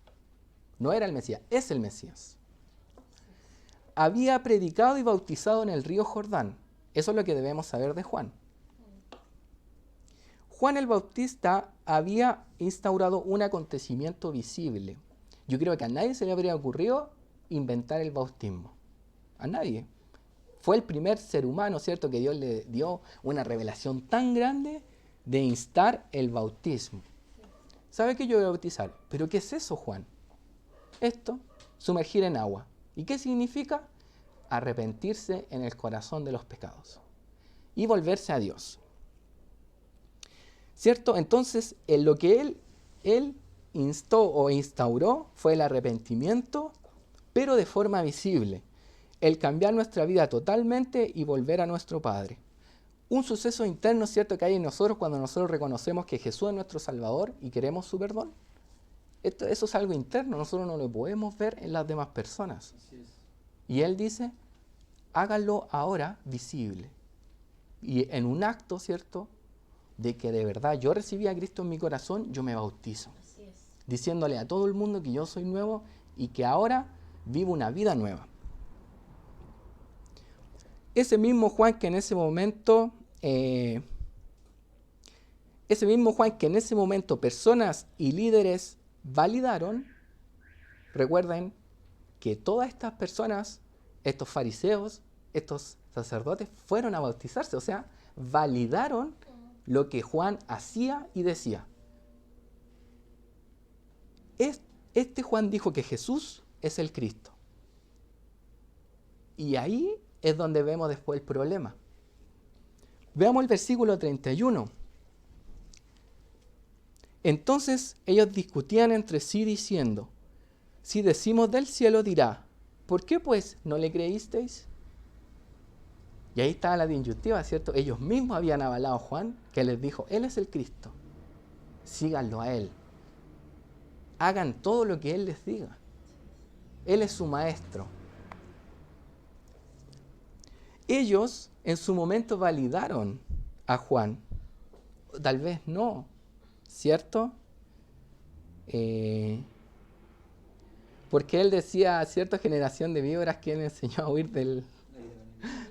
No era el Mesías, es el Mesías. Había predicado y bautizado en el río Jordán. Eso es lo que debemos saber de Juan. Juan el Bautista había instaurado un acontecimiento visible. Yo creo que a nadie se le habría ocurrido inventar el bautismo. A nadie. Fue el primer ser humano, ¿cierto?, que Dios le dio una revelación tan grande de instar el bautismo. ¿Sabe qué yo voy a bautizar? ¿Pero qué es eso, Juan? Esto, sumergir en agua. ¿Y qué significa? Arrepentirse en el corazón de los pecados y volverse a Dios. ¿Cierto? Entonces, en lo que él instó o instauró fue el arrepentimiento, pero de forma visible. El cambiar nuestra vida totalmente y volver a nuestro Padre. Un suceso interno, ¿cierto?, que hay en nosotros cuando nosotros reconocemos que Jesús es nuestro Salvador y queremos su perdón. Eso es algo interno, nosotros no lo podemos ver en las demás personas. Y Él dice, háganlo ahora visible. Y en un acto, ¿cierto?, de que de verdad yo recibí a Cristo en mi corazón, yo me bautizo. Diciéndole a todo el mundo que yo soy nuevo y que ahora vivo una vida nueva. Ese mismo Juan que en ese momento personas y líderes validaron, recuerden que todas estas personas, estos fariseos, estos sacerdotes, fueron a bautizarse, o sea, validaron lo que Juan hacía y decía. Este Juan dijo que Jesús es el Cristo. Y ahí es donde vemos después el problema. Veamos el versículo 31. Entonces ellos discutían entre sí diciendo, si decimos del cielo dirá, ¿por qué pues no le creísteis? Y ahí estaba la disyuntiva, ¿cierto? Ellos mismos habían avalado a Juan, que les dijo, Él es el Cristo, síganlo a Él. Hagan todo lo que Él les diga. Él es su maestro. Ellos en su momento validaron a Juan. Tal vez no, ¿cierto? Porque él decía a cierta generación de víboras que él enseñó a huir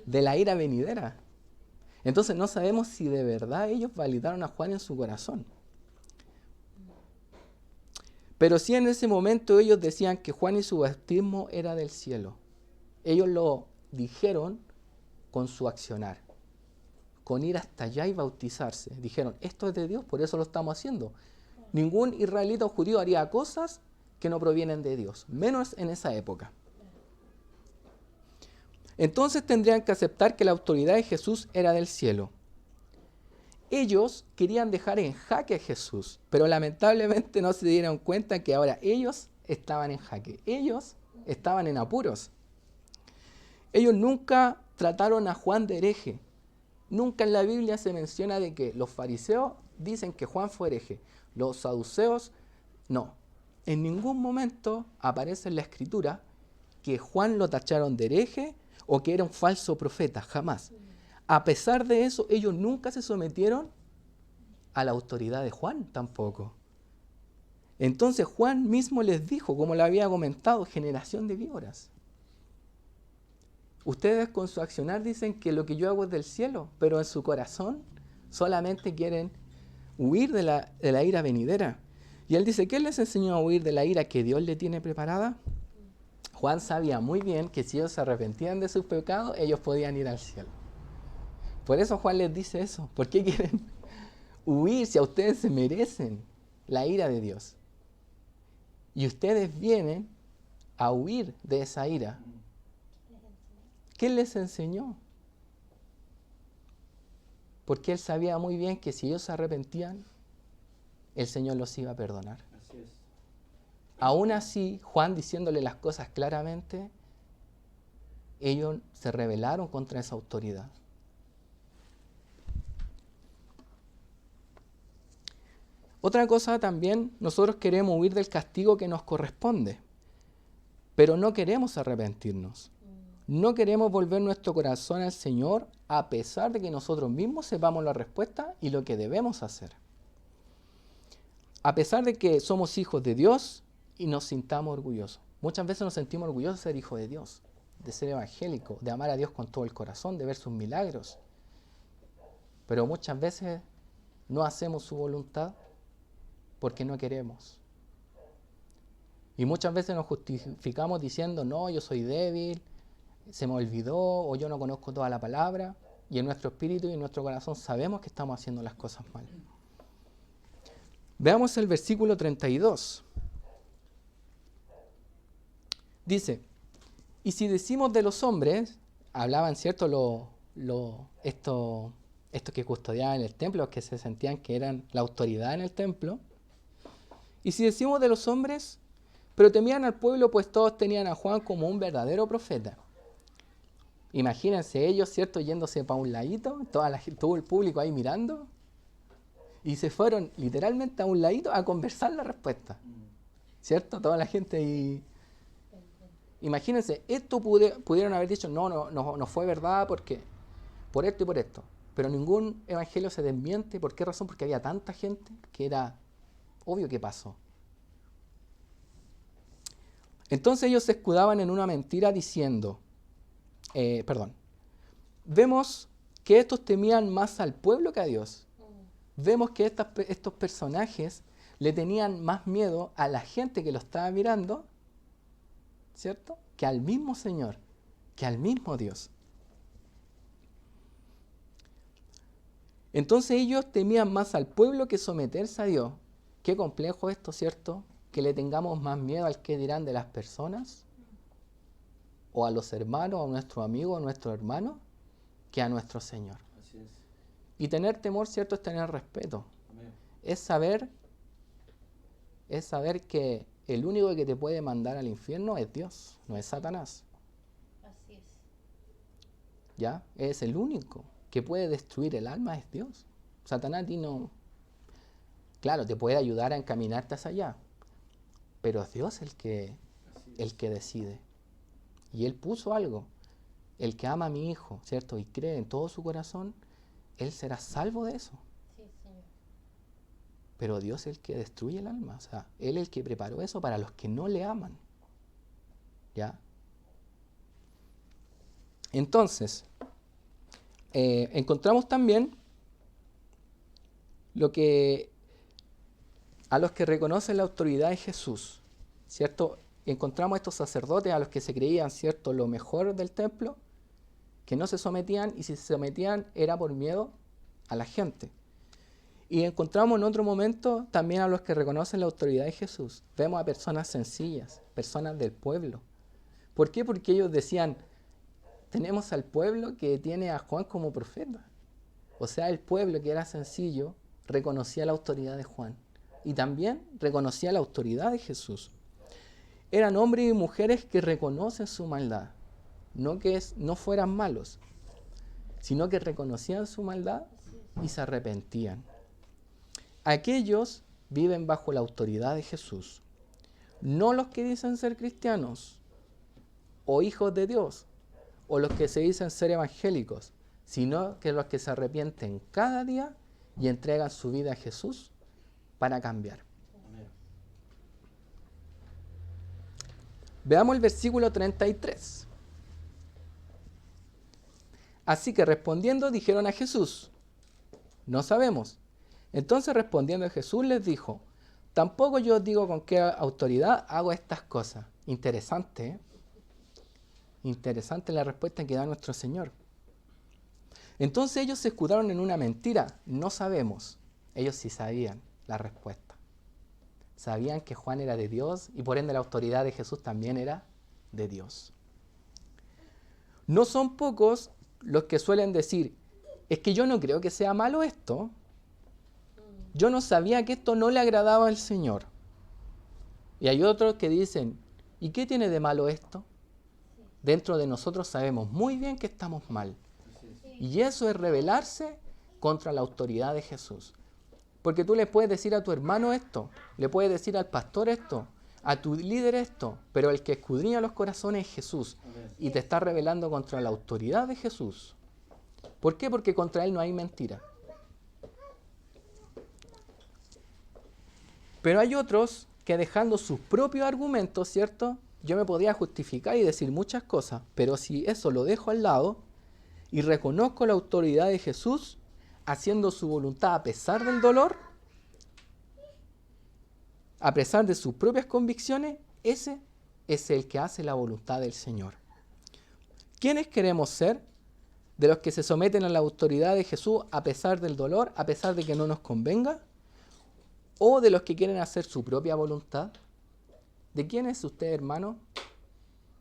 de la ira venidera. Entonces no sabemos si de verdad ellos validaron a Juan en su corazón. Pero sí en ese momento ellos decían que Juan y su bautismo era del cielo. Ellos lo dijeron con su accionar, con ir hasta allá y bautizarse. Dijeron, esto es de Dios, por eso lo estamos haciendo. Ningún israelita o judío haría cosas que no provienen de Dios, menos en esa época. Entonces tendrían que aceptar que la autoridad de Jesús era del cielo. Ellos querían dejar en jaque a Jesús, pero lamentablemente no se dieron cuenta que ahora ellos estaban en jaque. Ellos estaban en apuros. Ellos nunca trataron a Juan de hereje. Nunca en la Biblia se menciona de que los fariseos dicen que Juan fue hereje. Los saduceos, no. En ningún momento aparece en la Escritura que Juan lo tacharon de hereje o que era un falso profeta, jamás. A pesar de eso, ellos nunca se sometieron a la autoridad de Juan tampoco. Entonces Juan mismo les dijo, como le había comentado, generación de víboras. Ustedes con su accionar dicen que lo que yo hago es del cielo, pero en su corazón solamente quieren huir de la ira venidera. Y él dice, ¿qué les enseñó a huir de la ira que Dios le tiene preparada? Juan sabía muy bien que si ellos se arrepentían de sus pecados, ellos podían ir al cielo. Por eso Juan les dice eso. ¿Por qué quieren huir si a ustedes se merecen la ira de Dios? Y ustedes vienen a huir de esa ira. ¿Qué les enseñó? Porque él sabía muy bien que si ellos se arrepentían, el Señor los iba a perdonar. Así es. Aún así, Juan diciéndole las cosas claramente, ellos se rebelaron contra esa autoridad. Otra cosa también, nosotros queremos huir del castigo que nos corresponde, pero no queremos arrepentirnos. No queremos volver nuestro corazón al Señor a pesar de que nosotros mismos sepamos la respuesta y lo que debemos hacer. A pesar de que somos hijos de Dios y nos sintamos orgullosos. Muchas veces nos sentimos orgullosos de ser hijos de Dios, de ser evangélicos, de amar a Dios con todo el corazón, de ver sus milagros. Pero muchas veces no hacemos su voluntad porque no queremos. Y muchas veces nos justificamos diciendo, no, yo soy débil, se me olvidó o yo no conozco toda la palabra. Y en nuestro espíritu y en nuestro corazón sabemos que estamos haciendo las cosas mal. Veamos el versículo 32. Dice, y si decimos de los hombres, hablaban, ¿cierto? Estos que custodiaban el templo, los que se sentían que eran la autoridad en el templo. Y si decimos de los hombres, pero temían al pueblo, pues todos tenían a Juan como un verdadero profeta. Imagínense ellos, ¿cierto? Yéndose para un ladito, todo el público ahí mirando. Y se fueron literalmente a un ladito a conversar la respuesta. ¿Cierto? Toda la gente ahí. Imagínense, esto pudieron haber dicho, no fue verdad porque por esto y por esto. Pero ningún evangelio se desmiente. ¿Por qué razón? Porque había tanta gente que era obvio que pasó. Entonces ellos se escudaban en una mentira diciendo, vemos que estos temían más al pueblo que a Dios. Vemos que estos personajes le tenían más miedo a la gente que lo estaba mirando, ¿cierto? Que al mismo Señor, que al mismo Dios. Entonces ellos temían más al pueblo que someterse a Dios. Qué complejo esto, ¿cierto? Que le tengamos más miedo al que dirán de las personas, o a los hermanos, a nuestros amigos, a nuestros hermanos, que a nuestro Señor. Así es. Y tener temor, ¿cierto? Es tener respeto. Amén. Es saber es saber que el único que te puede mandar al infierno es Dios, no es Satanás. Así es. ¿Ya? Es el único que puede destruir el alma, es Dios. Satanás a ti no... Claro, te puede ayudar a encaminarte hacia allá, pero es Dios el que decide. Y Él puso algo. El que ama a mi hijo, ¿cierto? Y cree en todo su corazón, él será salvo de eso. Sí, Señor. Pero Dios es el que destruye el alma. O sea, Él es el que preparó eso para los que no le aman. ¿Ya? Entonces, encontramos también a los que reconocen la autoridad de Jesús, ¿cierto? Encontramos a estos sacerdotes a los que se creían, ¿cierto?, lo mejor del templo, que no se sometían, y si se sometían era por miedo a la gente. Y encontramos en otro momento también a los que reconocen la autoridad de Jesús. Vemos a personas sencillas, personas del pueblo. ¿Por qué? Porque ellos decían, tenemos al pueblo que tiene a Juan como profeta. O sea, el pueblo que era sencillo reconocía la autoridad de Juan y también reconocía la autoridad de Jesús. Eran hombres y mujeres que reconocen su maldad, no que no fueran malos, sino que reconocían su maldad y se arrepentían. Aquellos viven bajo la autoridad de Jesús, no los que dicen ser cristianos o hijos de Dios o los que se dicen ser evangélicos, sino que los que se arrepienten cada día y entregan su vida a Jesús para cambiar. Veamos el versículo 33. Así que respondiendo dijeron a Jesús, no sabemos. Entonces respondiendo Jesús les dijo, tampoco yo os digo con qué autoridad hago estas cosas. Interesante, ¿eh? Interesante la respuesta que da nuestro Señor. Entonces ellos se escudaron en una mentira, no sabemos. Ellos sí sabían la respuesta. Sabían que Juan era de Dios y por ende la autoridad de Jesús también era de Dios. No son pocos los que suelen decir, es que yo no creo que sea malo esto. Yo no sabía que esto no le agradaba al Señor. Y hay otros que dicen, ¿y qué tiene de malo esto? Dentro de nosotros sabemos muy bien que estamos mal. Y eso es rebelarse contra la autoridad de Jesús. Porque tú le puedes decir a tu hermano esto, le puedes decir al pastor esto, a tu líder esto, pero el que escudriña los corazones es Jesús. Y te está rebelando contra la autoridad de Jesús. ¿Por qué? Porque contra Él no hay mentira. Pero hay otros que dejando sus propios argumentos, ¿cierto? Yo me podría justificar y decir muchas cosas, pero si eso lo dejo al lado y reconozco la autoridad de Jesús, haciendo su voluntad a pesar del dolor, a pesar de sus propias convicciones, ese es el que hace la voluntad del Señor. ¿Quiénes queremos ser? ¿De los que se someten a la autoridad de Jesús a pesar del dolor, a pesar de que no nos convenga? ¿O de los que quieren hacer su propia voluntad? ¿De quién es usted, hermano?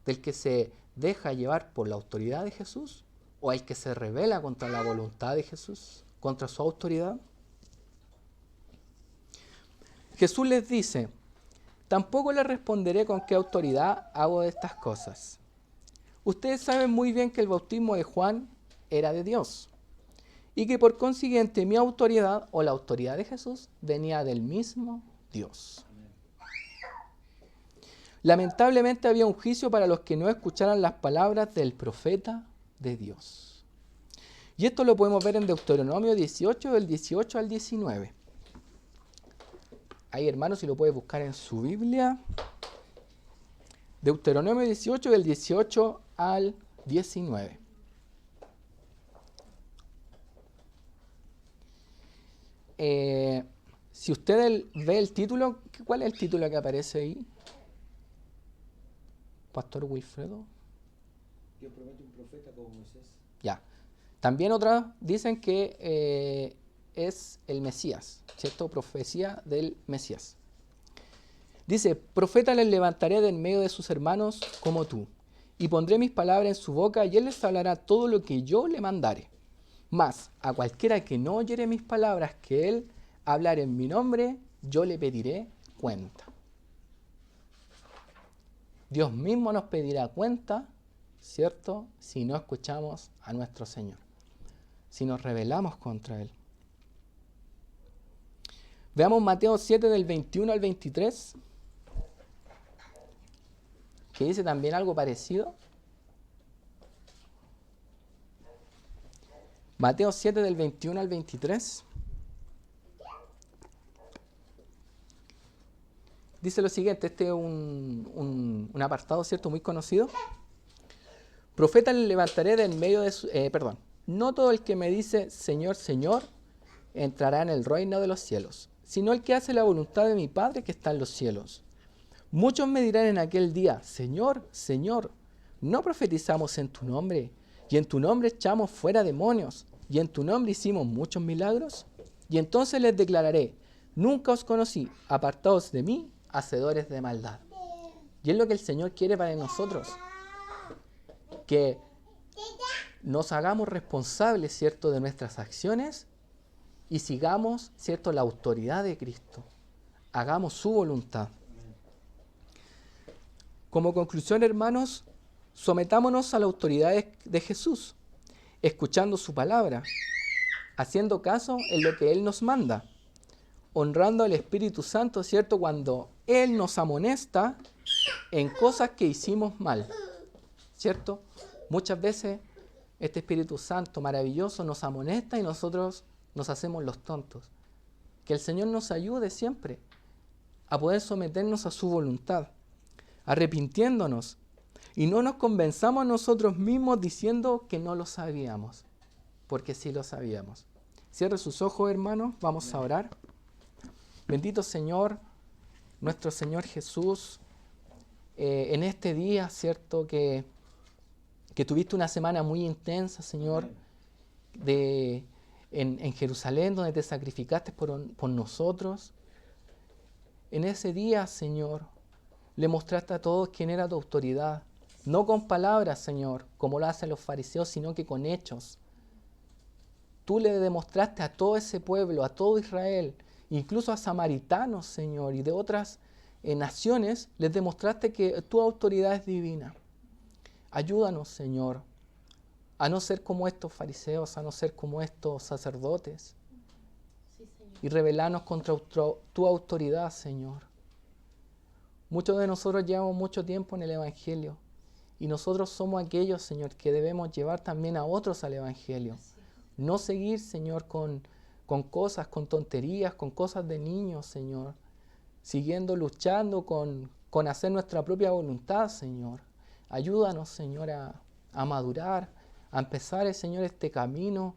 ¿Del que se deja llevar por la autoridad de Jesús? ¿O el que se rebela contra la voluntad de Jesús? ¿Contra su autoridad? Jesús les dice, tampoco les responderé con qué autoridad hago estas cosas. Ustedes saben muy bien que el bautismo de Juan era de Dios y que por consiguiente mi autoridad o la autoridad de Jesús venía del mismo Dios. Lamentablemente había un juicio para los que no escucharan las palabras del profeta de Dios. Y esto lo podemos ver en Deuteronomio 18, del 18 al 19. Ahí, hermanos, si lo puede buscar en su Biblia. Deuteronomio 18, del 18 al 19. Si usted ve el título, ¿cuál es el título que aparece ahí? Pastor Wilfredo. Dios promete un profeta como Moisés. Ya. También otras dicen que es el Mesías, ¿cierto? Profecía del Mesías. Dice, profeta les levantaré de en medio de sus hermanos como tú, y pondré mis palabras en su boca, y él les hablará todo lo que yo le mandare. Mas a cualquiera que no oyere mis palabras que él hablar en mi nombre, yo le pediré cuenta. Dios mismo nos pedirá cuenta, ¿cierto?, si no escuchamos a nuestro Señor, si nos rebelamos contra Él. Veamos Mateo 7 del 21 al 23, que dice también algo parecido. Mateo 7 del 21 al 23. Dice lo siguiente, este es un apartado, ¿cierto?, muy conocido. Profeta le levantaré del medio de su... No todo el que me dice, Señor, Señor, entrará en el reino de los cielos, sino el que hace la voluntad de mi Padre que está en los cielos. Muchos me dirán en aquel día, Señor, Señor, ¿no profetizamos en tu nombre? Y en tu nombre echamos fuera demonios, y en tu nombre hicimos muchos milagros. Y entonces les declararé, nunca os conocí, apartaos de mí, hacedores de maldad. Y es lo que el Señor quiere para nosotros, que nos hagamos responsables, ¿cierto?, de nuestras acciones y sigamos, ¿cierto?, la autoridad de Cristo. Hagamos su voluntad. Como conclusión, hermanos, sometámonos a la autoridad de Jesús, escuchando su palabra, haciendo caso en lo que Él nos manda, honrando al Espíritu Santo, ¿cierto?, cuando Él nos amonesta en cosas que hicimos mal, ¿cierto? Muchas veces este Espíritu Santo maravilloso nos amonesta y nosotros nos hacemos los tontos. Que el Señor nos ayude siempre a poder someternos a su voluntad, arrepintiéndonos, y no nos convenzamos nosotros mismos diciendo que no lo sabíamos, porque sí lo sabíamos. Cierre sus ojos, hermanos, vamos a orar. Bendito Señor, nuestro Señor Jesús, en este día, ¿cierto?, que tuviste una semana muy intensa, Señor, en Jerusalén, donde te sacrificaste por nosotros. En ese día, Señor, le mostraste a todos quién era tu autoridad, no con palabras, Señor, como lo hacen los fariseos, sino que con hechos. Tú le demostraste a todo ese pueblo, a todo Israel, incluso a samaritanos, Señor, y de otras naciones, les demostraste que tu autoridad es divina. Ayúdanos, Señor, a no ser como estos fariseos, a no ser como estos sacerdotes, y rebelarnos contra tu autoridad, Señor. Muchos de nosotros llevamos mucho tiempo en el Evangelio, y nosotros somos aquellos, Señor, que debemos llevar también a otros al Evangelio. No seguir, Señor, con cosas, con tonterías, con cosas de niños, Señor. Siguiendo luchando con hacer nuestra propia voluntad, Señor. Ayúdanos, Señor, a madurar, a empezar, Señor, este camino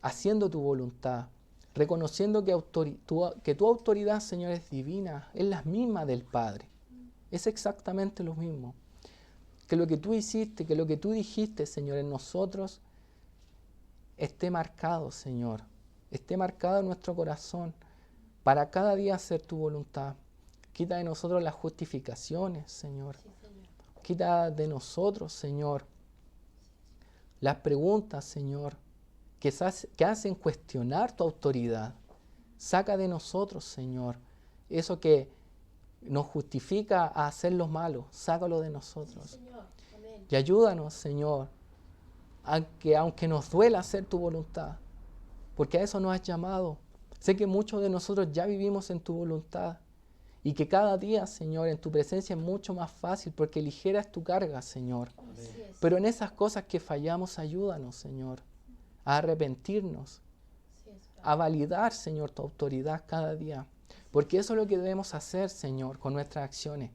haciendo tu voluntad, reconociendo que tu autoridad, Señor, es divina, es la misma del Padre. Es exactamente lo mismo. Que lo que tú hiciste, que lo que tú dijiste, Señor, en nosotros esté marcado, Señor. Esté marcado en nuestro corazón para cada día hacer tu voluntad. Quita de nosotros las justificaciones, Señor. Quita de nosotros, Señor, las preguntas, Señor, que hacen cuestionar tu autoridad. Saca de nosotros, Señor, eso que nos justifica a hacer lo malo. Sácalo de nosotros. Sí, Señor. Amén. Y ayúdanos, Señor, aunque nos duela hacer tu voluntad, porque a eso nos has llamado. Sé que muchos de nosotros ya vivimos en tu voluntad y que cada día, Señor, en tu presencia es mucho más fácil porque ligera es tu carga, Señor. Así es. Pero en esas cosas que fallamos, ayúdanos, Señor, a arrepentirnos, Así es, Padre. a validar, Señor, tu autoridad cada día. Porque eso es lo que debemos hacer, Señor, con nuestras acciones.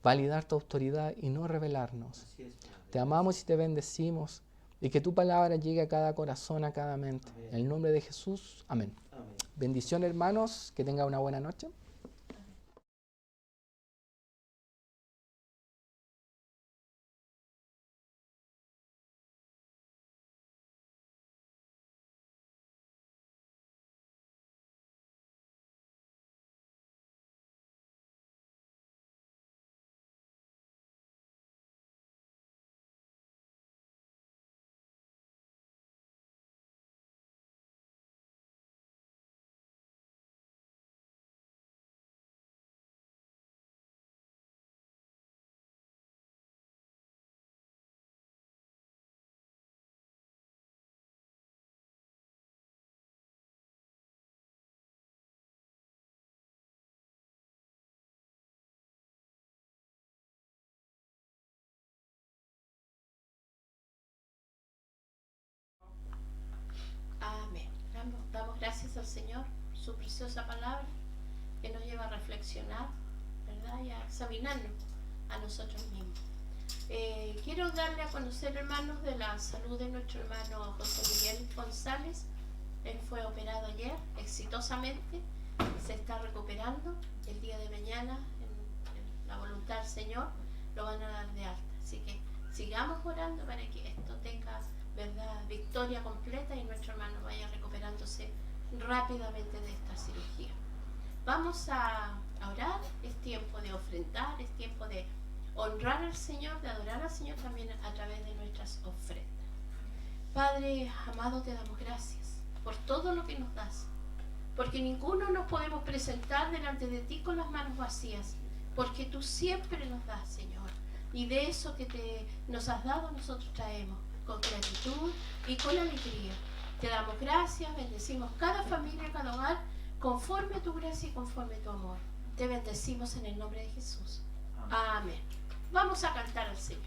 Validar tu autoridad y no rebelarnos. Así es, Padre. Te amamos y te bendecimos. Y que tu palabra llegue a cada corazón, a cada mente. Amén. En el nombre de Jesús. Amén. Amén. Bendición, hermanos. Que tengan una buena noche. Señor, su preciosa palabra que nos lleva a reflexionar, ¿verdad? Y a examinarnos a nosotros mismos. Quiero darle a conocer, hermanos, de la salud de nuestro hermano José Miguel González. Él fue operado ayer exitosamente, se está recuperando. El día de mañana, en la voluntad del Señor, lo van a dar de alta. Así que sigamos orando para que esto tenga, ¿verdad?, victoria completa y nuestro hermano vaya recuperándose rápidamente de esta cirugía. Vamos a orar, es tiempo de ofrendar, es tiempo de honrar al Señor, de adorar al Señor también a través de nuestras ofrendas. Padre amado, te damos gracias por todo lo que nos das, porque ninguno nos podemos presentar delante de ti con las manos vacías, porque tú siempre nos das, Señor, y de eso que nos has dado nosotros traemos con gratitud y con alegría. Te damos gracias, bendecimos cada familia, cada hogar, conforme a tu gracia y conforme a tu amor. Te bendecimos en el nombre de Jesús. Amén. Vamos a cantar al Señor.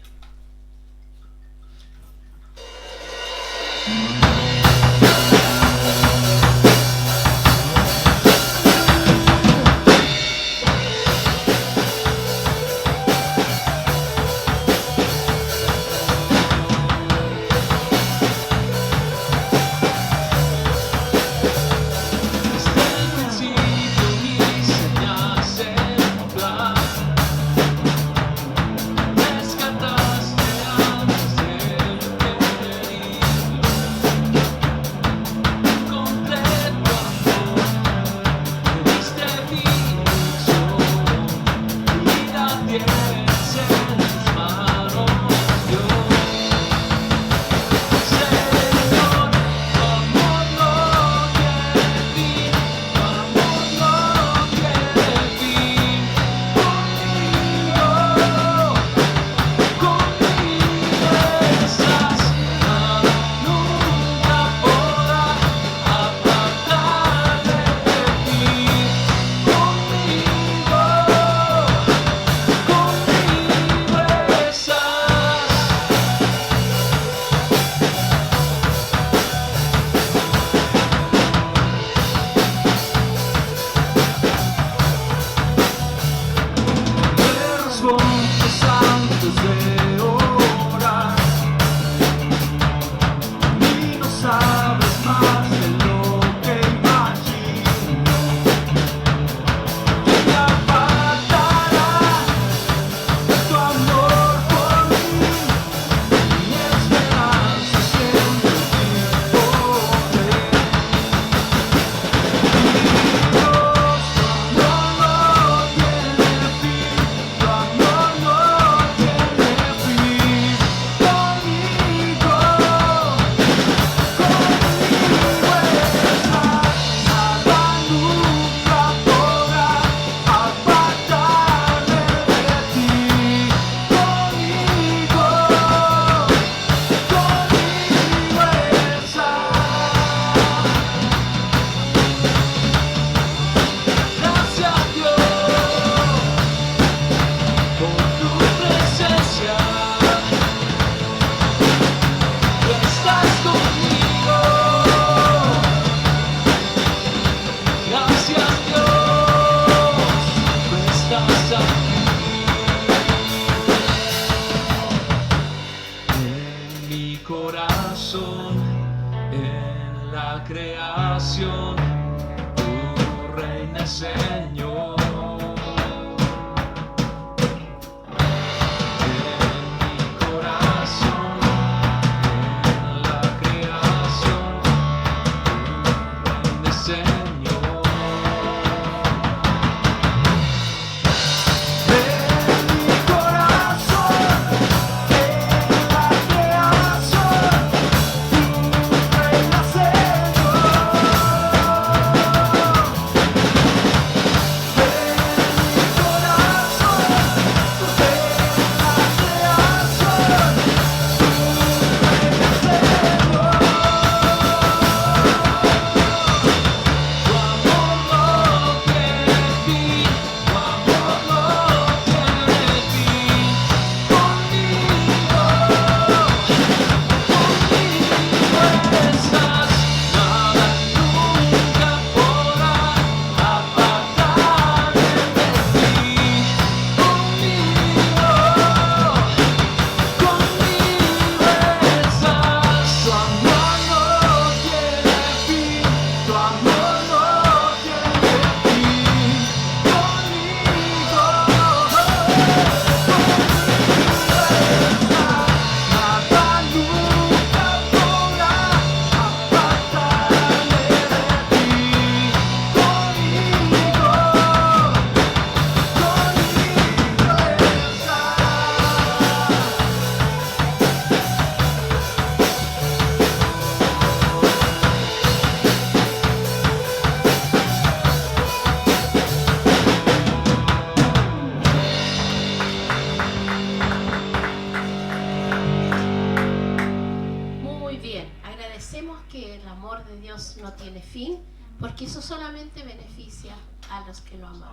tiene fin, porque eso solamente beneficia a los que lo aman.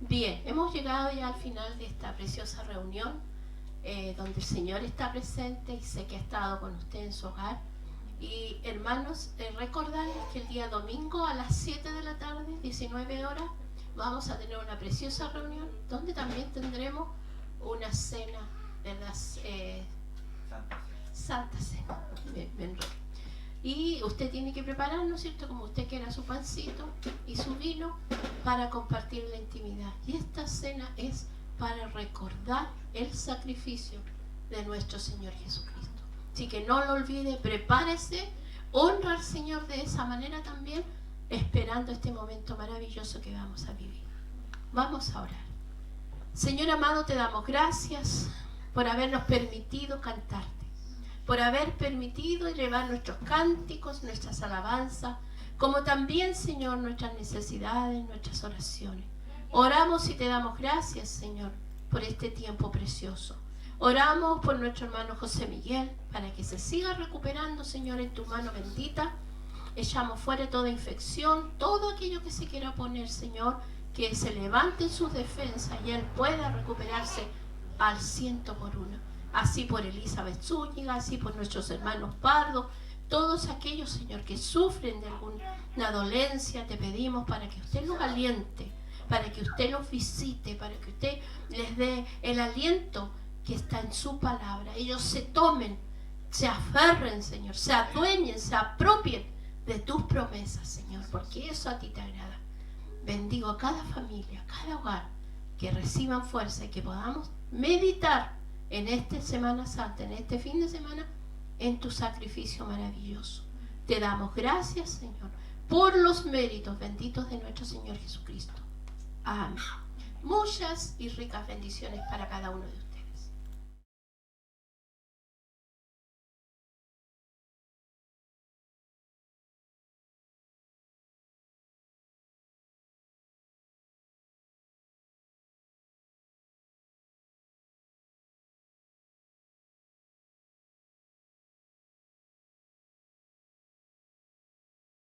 Bien, hemos llegado ya al final de esta preciosa reunión, donde el Señor está presente y sé que ha estado con usted en su hogar. Y hermanos, recordarles que el día domingo a las 7 de la tarde, 19 horas, vamos a tener una preciosa reunión donde también tendremos una cena de las Santa Cena. Me enredo. Y usted tiene que preparar, ¿no es cierto?, como usted quiera, su pancito y su vino para compartir la intimidad. Y esta cena es para recordar el sacrificio de nuestro Señor Jesucristo. Así que no lo olvide, prepárese, honra al Señor de esa manera también, esperando este momento maravilloso que vamos a vivir. Vamos a orar. Señor amado, te damos gracias por habernos permitido cantarte, por haber permitido llevar nuestros cánticos, nuestras alabanzas, como también, Señor, nuestras necesidades, nuestras oraciones. Oramos y te damos gracias, Señor, por este tiempo precioso. Oramos por nuestro hermano José Miguel, para que se siga recuperando, Señor, en tu mano bendita. Echamos fuera toda infección, todo aquello que se quiera poner, Señor, que se levante en sus defensas y él pueda recuperarse al 100%. Así por Elizabeth Zúñiga, así por nuestros hermanos Pardo, todos aquellos, Señor, que sufren de alguna dolencia, te pedimos para que usted los aliente, para que usted los visite, para que usted les dé el aliento que está en su palabra. Ellos se tomen, se aferren, Señor, se adueñen, se apropien de tus promesas, Señor, porque eso a ti te agrada. Bendigo a cada familia, a cada hogar, que reciban fuerza y que podamos meditar en esta Semana Santa, en este fin de semana, en tu sacrificio maravilloso. Te damos gracias, Señor, por los méritos benditos de nuestro Señor Jesucristo. Amén. Muchas y ricas bendiciones para cada uno de ustedes.